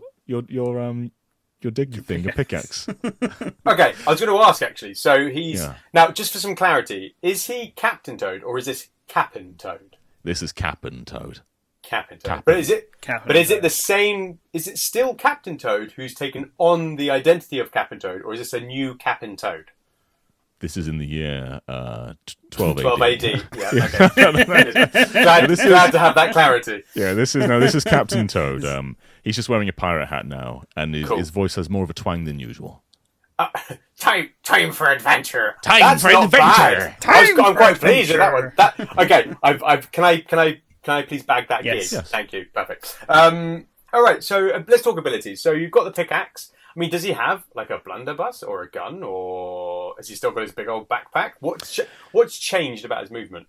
dig thing, your pickaxe. Okay, I was going to ask actually. So he's now just for some clarity: is he Captain Toad or is this Cap'n Toad? This is Cap'n Toad. Cap'n Toad. But is it? Is it the same? Is it still Captain Toad who's taken on the identity of Cap'n Toad, or is this a new Cap'n Toad? This is in the year 12 AD. 12 AD. Yeah. Okay. Glad to have that clarity. Yeah, this is Captain Toad. He's just wearing a pirate hat now, and his voice has more of a twang than usual. Time for adventure. I'm quite pleased with that one. Okay, can I please bag that gig? Yes. Thank you. Perfect. All right, so let's talk abilities. So you've got the pickaxe. I mean, does he have like a blunderbuss or a gun, or has he still got his big old backpack? What's changed about his movement?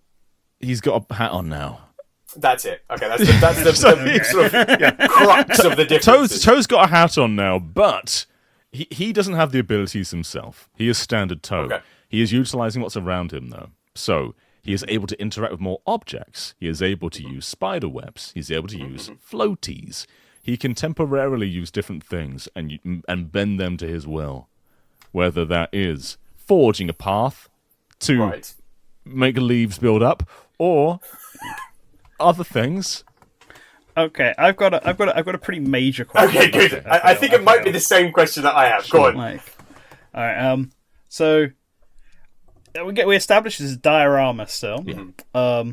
He's got a hat on now. That's it. Okay, that's the sort of crux of the difference. Toad's got a hat on now, but he doesn't have the abilities himself. He is standard Toad. Okay. He is utilizing what's around him, though. So he is able to interact with more objects. He is able to use spider webs. He's able to use floaties. He can temporarily use different things and bend them to his will. Whether that is forging a path to make leaves build up, or other things. Okay, I've got a pretty major question. Okay, good. I think it might be the same question that I have. Go on. All right. So we established this diorama still. Yeah.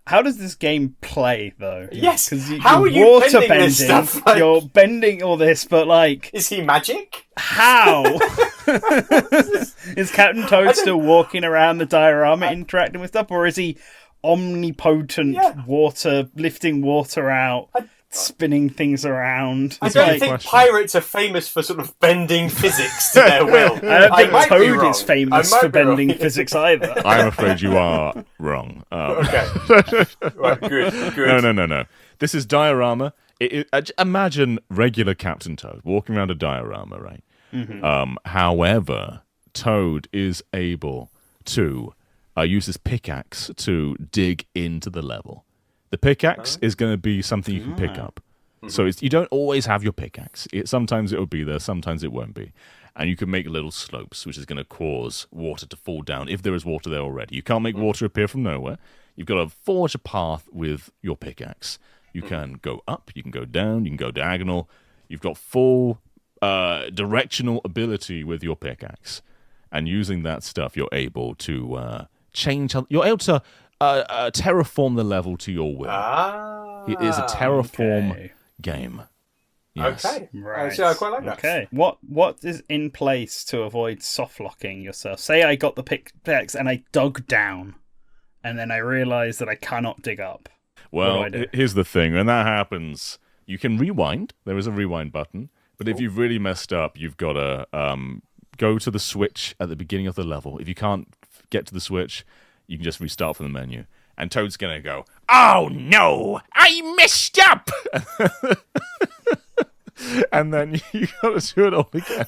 How does this game play though? Yes. Because how are you water bending bending? This stuff? Like... You're bending all this, but like, is he magic? How? Is Captain Toad still walking around the diorama interacting with stuff, or is he omnipotent water, lifting water out, spinning things around? I don't think pirates are famous for sort of bending physics to their will. I don't think Toad is famous for bending physics either. I'm afraid you are wrong. Okay. Right, good. No. This is diorama. Imagine regular Captain Toad walking around a diorama, right? Mm-hmm. However, Toad is able to use his pickaxe to dig into the level. The pickaxe is going to be something you can pick up. Mm-hmm. So you don't always have your pickaxe. Sometimes it will be there, sometimes it won't be. And you can make little slopes, which is going to cause water to fall down if there is water there already. You can't make water appear from nowhere. You've got to forge a path with your pickaxe. You can go up, you can go down, you can go diagonal. You've got full directional ability with your pickaxe. And using that stuff, you're able to you're able to terraform the level to your will. It is a terraform game. Yes. Okay. Right. I quite like that. Okay. What is in place to avoid soft locking yourself? Say I got the pickaxe and I dug down, and then I realised that I cannot dig up. Well, here's the thing. When that happens, you can rewind. There is a rewind button. But if you've really messed up, you've got to go to the switch at the beginning of the level. If you can't get to the switch, you can just restart from the menu. And Toad's going to go, "Oh no, I messed up!" And then you got to do it all again.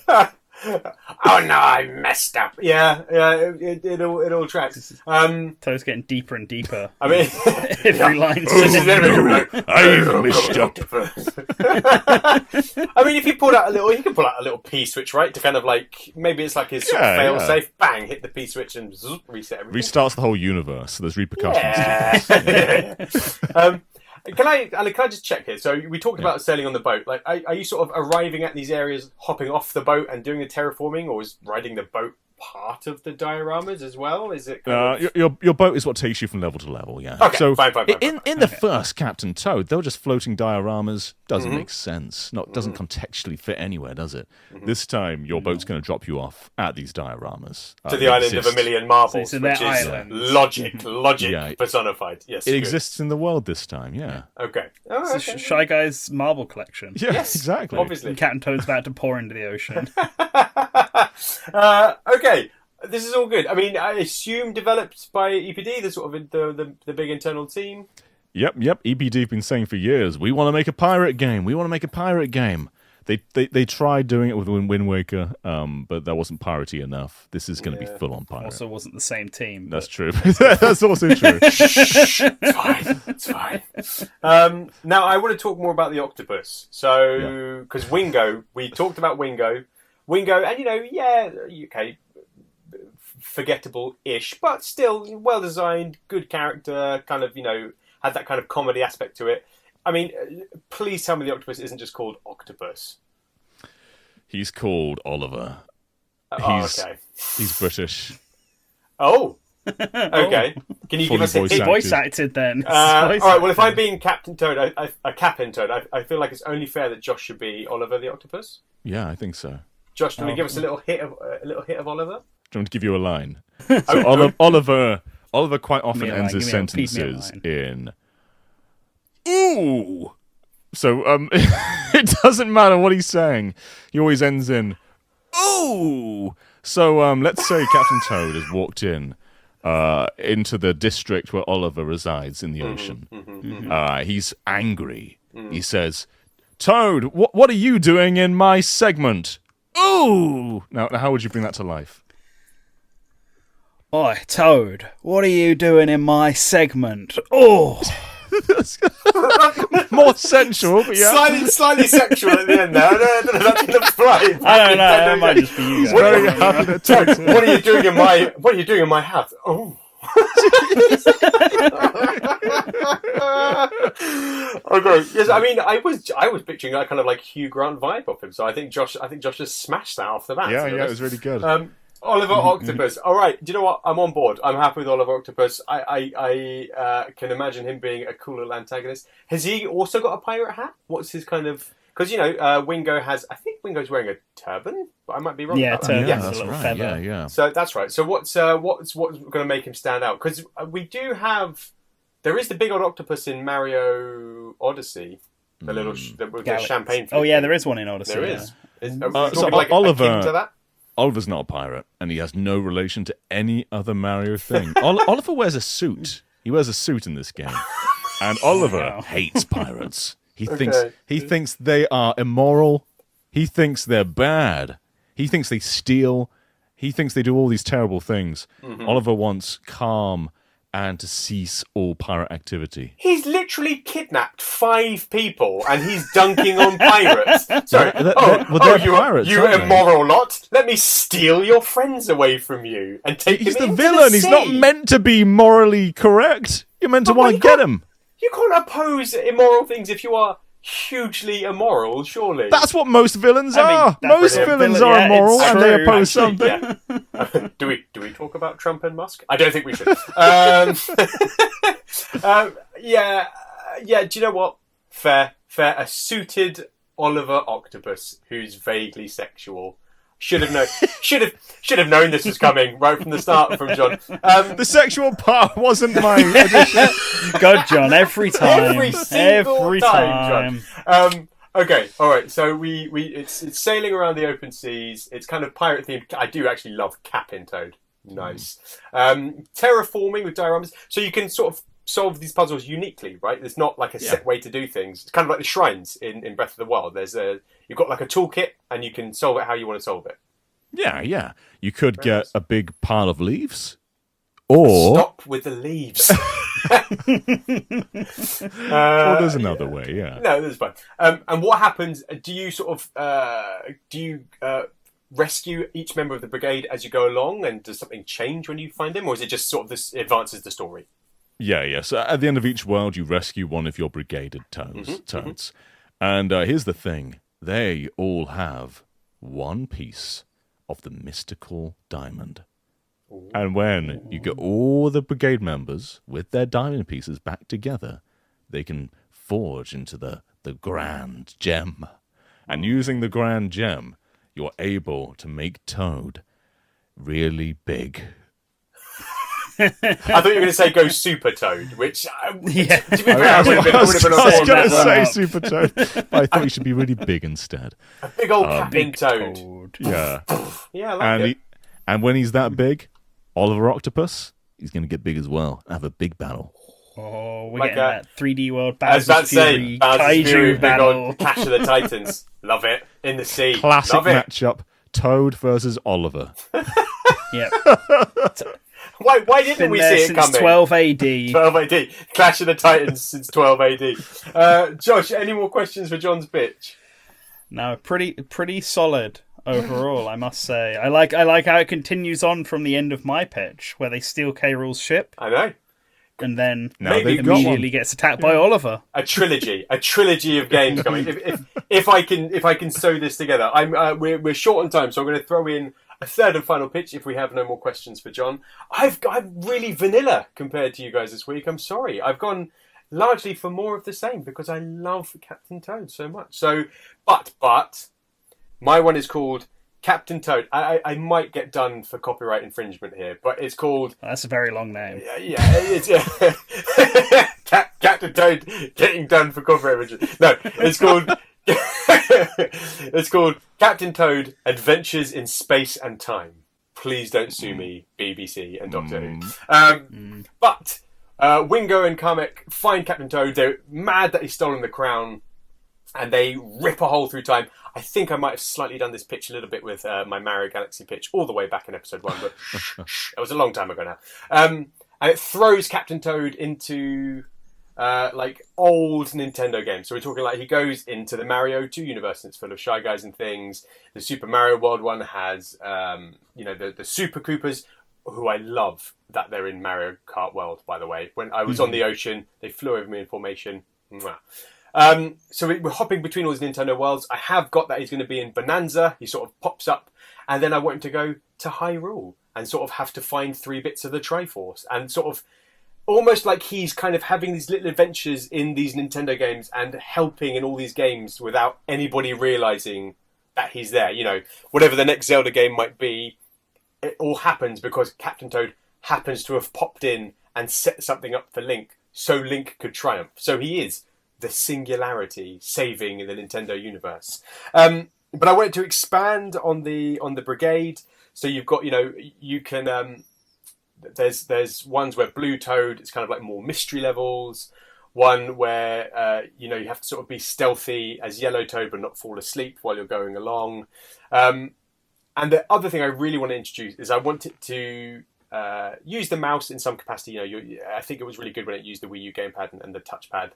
Oh no, I messed up. Yeah, it all tracks. Toad's getting deeper and deeper. I mean, every line. I messed up. I mean, if he pulled out he can pull out a little P switch, right? To kind of like, maybe it's like his sort of fail safe. Bang, hit the P switch and reset everything. Restarts the whole universe. So there's repercussions. Yeah. Can I just check here? So we talked about sailing on the boat. Like, are you sort of arriving at these areas, hopping off the boat and doing the terraforming, or is riding the boat part of the dioramas as well? Is it? Your boat is what takes you from level to level. Yeah. Okay. So fine. In the first Captain Toad, they were just floating dioramas. Doesn't make sense. Doesn't contextually fit anywhere, does it? This time, your boat's going to drop you off at these dioramas to the island of a million marbles, so which is logic personified. Yes, it exists in the world this time. Yeah. Okay. Oh, okay. Shy Guy's marble collection. Yeah, yes, exactly. Obviously, and Captain Toad's about to pour into the ocean. Okay. This is all good. I mean, I assume developed by EPD, the sort of the big internal team. Yep. EPD have been saying for years, we want to make a pirate game. They tried doing it with Wind Waker, but that wasn't piratey enough. This is going to be full on pirate. Also, wasn't the same team. That's true. That's also true. It's fine. Now I want to talk more about the octopus. So, because Wingo, we talked about Wingo, and okay, forgettable-ish, but still well designed, good character, kind of had that kind of comedy aspect to it. I mean, please tell me the octopus isn't just called Octopus. He's called Oliver. Okay. He's British. Oh. Okay. Can you give us a hint? Voice acted then. All right. Well, if I'm being Captain Toad, Captain Toad, I feel like it's only fair that Josh should be Oliver the Octopus. Yeah, I think so. Josh, can you give us a little hit of Oliver? Do you want to give you a line? So Oliver quite often ends his sentences in "ooh." So it doesn't matter what he's saying. He always ends in "ooh." So let's say Captain Toad has walked in into the district where Oliver resides in the ocean. He's angry. He says, "Toad, what are you doing in my segment?" "Ooh." Now, how would you bring that to life? "Oi, Toad, what are you doing in my segment?" "Oh." More sensual, but yeah. Slightly sexual at the end there. I don't know if that's going to fly. I don't know. That might just be you guys. What are you doing in my hat? Oh. Okay. Yes, I mean, I was picturing that kind of like Hugh Grant vibe of him. So I think Josh just smashed that off the bat. Yeah, it was really good. Oliver Octopus. All right. Do you know what? I'm on board. I'm happy with Oliver Octopus. I can imagine him being a cool little antagonist. Has he also got a pirate hat? What's his kind of? Because Wingo has. I think Wingo's wearing a turban, but I might be wrong. Yeah, about turban. That. That's a little right. feather. Yeah. So that's right. So what's going to make him stand out? Because we do have. There is the big old octopus in Mario Odyssey. The little the champagne. Oh yeah, there is one in Odyssey. There is. So like Oliver. akin to that? Oliver's not a pirate, and he has no relation to any other Mario thing. Oliver wears a suit. He wears a suit in this game, and Oliver hates pirates. He thinks they are immoral. He thinks they're bad. He thinks they steal. He thinks they do all these terrible things. Oliver wants calm and to cease all pirate activity. He's literally kidnapped 5 people and he's dunking on pirates. Sorry. They're pirates, you aren't they? immoral lot. Let me steal your friends away from you and take He's them the into villain. the He's not sea. meant to be morally correct. You're meant to want to get him. You can't oppose immoral things if you are hugely immoral, surely. That's what most villains are. Most villains are immoral and they oppose something. Yeah. Do we talk about Trump and Musk? I don't think we should. Yeah. Do you know what? Fair. A suited Oliver Octopus who's vaguely sexual. Should have known this was coming right from the start from John. The sexual part wasn't my addition. God, John, every time. Every single time, John. Okay, all right. So it's sailing around the open seas. It's kind of pirate themed. I do actually love Captain Toad. Nice. Terraforming with dioramas, so you can sort of solve these puzzles uniquely, right? There's not like a set way to do things. It's kind of like the shrines in Breath of the Wild. You've got like a toolkit and you can solve it how you want to solve it. Yeah. You could get a big pile of leaves, or stop with the leaves. There's another way. Yeah. No, that's fine. And what happens? Do you sort of rescue each member of the brigade as you go along, and does something change when you find them, or is it just sort of this advances the story? Yeah. So at the end of each world, you rescue one of your brigaded toads. And here's the thing. They all have one piece of the mystical diamond. Ooh. And when you get all the brigade members with their diamond pieces back together, they can forge into the grand gem. And using the grand gem, you're able to make Toad really big. I thought you were going to say go Super Toad, which I was going to say Super Toad, but I thought he should be really big instead. A big old Captain Toad. Yeah. Yeah, I like it. And when he's that big, Oliver Octopus, he's going to get big as well and have a big battle. Oh, we're Like getting that 3D World I was Bowser's about to Fury say, Bowser's Fury, Kaiju battle. big on Clash of the Titans. Love it. In the sea. Classic Love it. matchup: Toad versus Oliver. Yep. Why didn't Been we there see it since coming? 12 AD. 12 AD. Clash of the Titans since 12 AD. Josh, any more questions for John's pitch? No, pretty solid overall, I must say. I like how it continues on from the end of my pitch, where they steal K. Rool's ship, I know. and then Now Maybe they've got immediately one. gets attacked by Oliver. A trilogy of games coming. If I can sew this together, we're short on time, so I'm going to throw in a third and final pitch if we have no more questions for John. I'm really vanilla compared to you guys this week. I'm sorry. I've gone largely for more of the same because I love Captain Toad so much. So, but my one is called Captain Toad. I might get done for copyright infringement here, but it's called. That's a very long name. Yeah, it's Captain Toad getting done for copyright infringement. No, it's called. It's called Captain Toad: Adventures in Space and Time. Please don't sue me, BBC and Doctor Who. But Wingo and Kamek find Captain Toad. They're mad that he's stolen the crown, and they rip a hole through time. I think I might have slightly done this pitch a little bit with my Mario Galaxy pitch all the way back in episode 1, but it was a long time ago now. And it throws Captain Toad into like old Nintendo games. So we're talking like he goes into the Mario 2 universe, and it's full of Shy Guys and things. The Super Mario World one has, the Super Koopas, who I love that they're in Mario Kart World, by the way. When I was on the ocean, they flew over me in formation. Mwah. So we're hopping between all these Nintendo worlds. I have got that he's going to be in Bonanza. He sort of pops up, and then I want him to go to Hyrule and sort of have to find 3 bits of the Triforce, and sort of almost like he's kind of having these little adventures in these Nintendo games and helping in all these games without anybody realizing that he's there. You know, whatever the next Zelda game might be, it all happens because Captain Toad happens to have popped in and set something up for Link, so Link could triumph. So he is the singularity saving in the Nintendo universe. But I wanted to expand on the brigade. So you've got, you can there's ones where Blue Toad, it's kind of like more mystery levels. One where you have to sort of be stealthy as Yellow Toad but not fall asleep while you're going along. And the other thing I really want to introduce is I want it to use the mouse in some capacity. I think it was really good when it used the Wii U gamepad and the touchpad.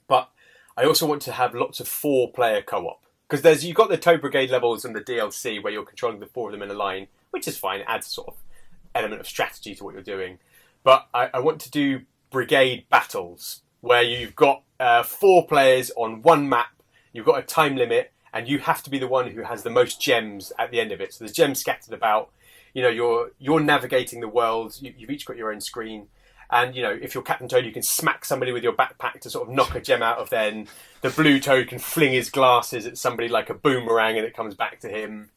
But I also want to have lots of 4-player co-op. Because you've got the Toad Brigade levels and the DLC where you're controlling the 4 of them in a line, which is fine. It adds a sort of element of strategy to what you're doing. But I want to do brigade battles where you've got 4 players on one map, you've got a time limit, and you have to be the one who has the most gems at the end of it. So there's gems scattered about. You're navigating the world. You've each got your own screen. And, if you're Captain Toad, you can smack somebody with your backpack to sort of knock a gem out of them. The Blue Toad can fling his glasses at somebody like a boomerang and it comes back to him.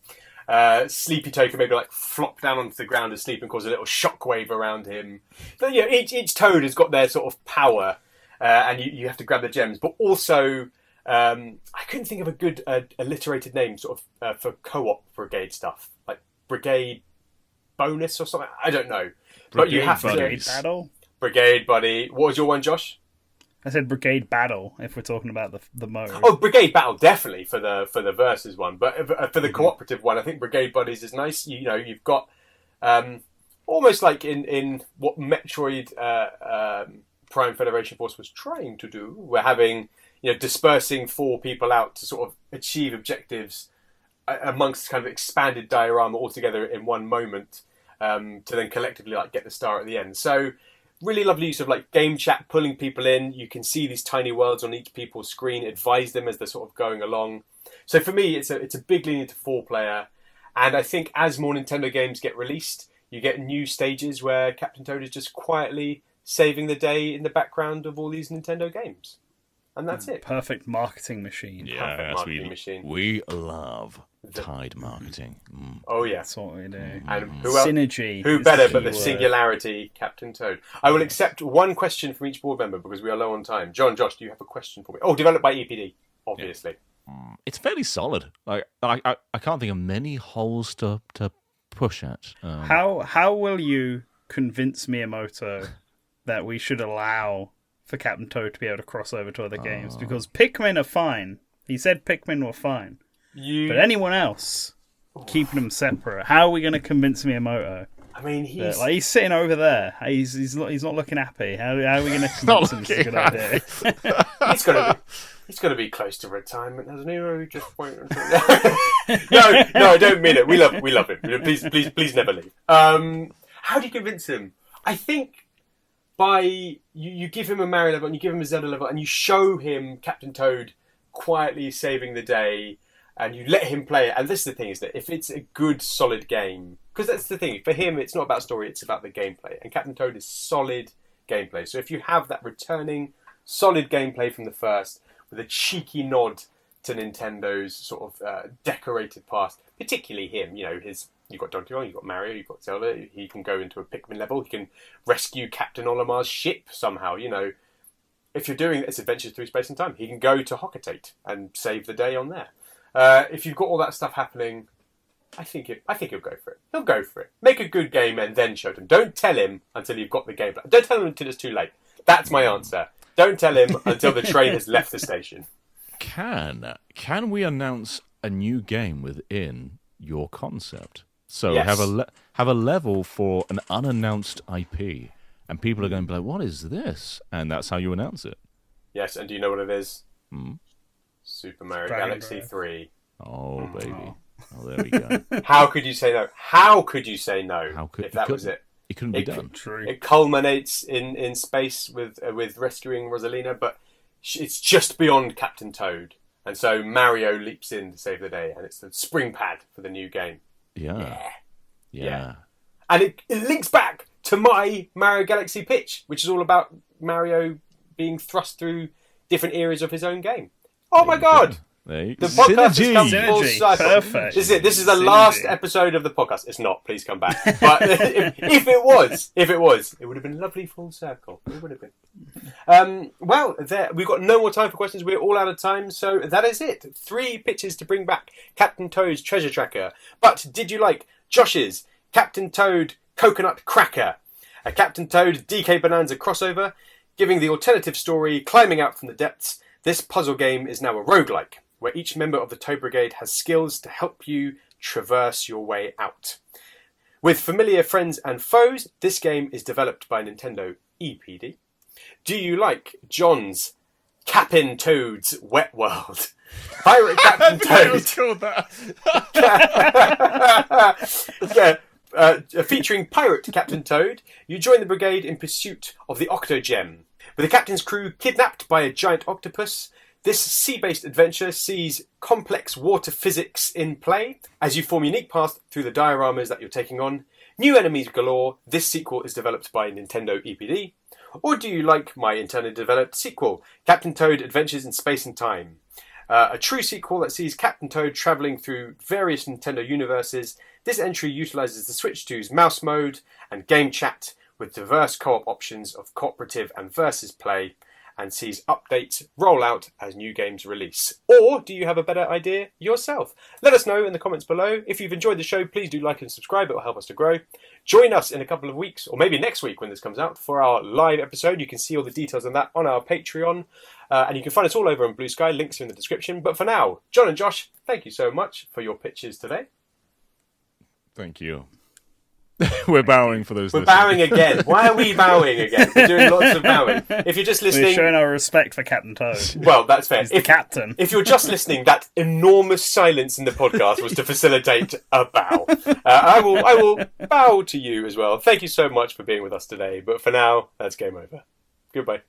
Sleepy Toad can maybe flop down onto the ground asleep and cause a little shockwave around him. But, each Toad has got their sort of power and you have to grab the gems. But also, I couldn't think of a good alliterated name sort of for co-op brigade stuff. Like Brigade Bonus or something. I don't know. But you have Brigade to... Battle? Brigade Buddy. What was your one, Josh? I said Brigade Battle, if we're talking about the mode. Oh, Brigade Battle, definitely, for the Versus one. But for the cooperative one, I think Brigade Buddies is nice. You've got... almost like in what Metroid Prime Federation Force was trying to do. We're having, dispersing 4 people out to sort of achieve objectives amongst kind of expanded diorama all together in one moment, to then collectively get the star at the end. So really lovely use of game chat, pulling people in. You can see these tiny worlds on each people's screen, advise them as they're sort of going along. So for me, it's a big lean into 4-player. And I think as more Nintendo games get released, you get new stages where Captain Toad is just quietly saving the day in the background of all these Nintendo games. And that's it. Perfect marketing machine. Yeah, machine. We love Tide marketing. Oh, yeah. That's what we do. And who else? Synergy. Who is better the but the key word. singularity, Captain Toad? I will accept one question from each board member because we are low on time. Josh, do you have a question for me? Oh, developed by EPD, obviously. Yeah. It's fairly solid. I can't think of many holes to push at. How will you convince Miyamoto that we should allow for Captain Toad to be able to cross over to other games, because Pikmin are fine. He said Pikmin were fine. But anyone else, keeping them separate. How are we going to convince Miyamoto? I mean, he's sitting over there. He's not looking happy. How are we going to convince him it's a good idea? He's got to be close to retirement, hasn't he? Or just no, I don't mean it. We love him. Please never leave. How do you convince him? I think by you give him a Mario level and you give him a Zelda level and you show him Captain Toad quietly saving the day. And you let him play it. And this is the thing, is that if it's a good, solid game, because that's the thing, for him, it's not about story, it's about the gameplay. And Captain Toad is solid gameplay. So if you have that returning, solid gameplay from the first, with a cheeky nod to Nintendo's sort of decorated past, particularly him, you've got Donkey Kong, you've got Mario, you've got Zelda, he can go into a Pikmin level, he can rescue Captain Olimar's ship somehow, If you're doing this adventures through space and time, he can go to Hockatate and save the day on there. If you've got all that stuff happening, I think he'll go for it. He'll go for it. Make a good game and then show them. Don't tell him until you've got the game. Don't tell him until it's too late. That's my answer. Don't tell him until the train has left the station. Can we announce a new game within your concept? So yes. have a level for an unannounced IP, and people are going to be like, "What is this?" And that's how you announce it. Yes, and do you know what it is? Super Mario Galaxy 3. Oh, baby. Oh, there we go. How could you say no? How could you say no if that was it? It couldn't be done. True. It culminates in space with rescuing Rosalina, but it's just beyond Captain Toad. And so Mario leaps in to save the day, and it's the spring pad for the new game. Yeah. And it links back to my Mario Galaxy pitch, which is all about Mario being thrust through different areas of his own game. Oh my God! The podcast has come full circle. Perfect. This is it. This is the last episode of the podcast. It's not. Please come back. But if it was, it would have been a lovely full circle. It would have been. We've got no more time for questions. We're all out of time, so that is it. 3 pitches to bring back Captain Toad's Treasure Tracker. But did you like Josh's Captain Toad Coconut Cracker, a Captain Toad DK Bonanza crossover, giving the alternative story Climbing Out from the Depths? This puzzle game is now a roguelike, where each member of the Toad Brigade has skills to help you traverse your way out. With familiar friends and foes, this game is developed by Nintendo EPD. Do you like John's Cap'n Toad's Wet World? Pirate Captain Toad. Featuring Pirate Captain Toad, you join the brigade in pursuit of the Octo Gem. With the captain's crew kidnapped by a giant octopus, this sea-based adventure sees complex water physics in play as you form unique paths through the dioramas that you're taking on. New enemies galore. This sequel is developed by Nintendo EPD. Or do you like my internally developed sequel, Captain Toad Adventures in Space and Time? A true sequel that sees Captain Toad travelling through various Nintendo universes. This entry utilises the Switch 2's mouse mode and game chat with diverse co-op options of cooperative and versus play, and sees updates roll out as new games release. Or do you have a better idea yourself? Let us know in the comments below. If you've enjoyed the show, please do like and subscribe. It will help us to grow. Join us in a couple of weeks, or maybe next week when this comes out, for our live episode. You can see all the details on that on our Patreon. And you can find us all over on BlueSky. Links are in the description. But for now, John and Josh, thank you so much for your pitches today. Thank you. We're bowing for those. We're bowing again. Why are we bowing again? We're doing lots of bowing. If you're just listening, we're showing our respect for Captain Toad. Well, that's fair. He's the captain. If you're just listening, that enormous silence in the podcast was to facilitate a bow. I will bow to you as well. Thank you so much for being with us today. But for now, that's game over. Goodbye.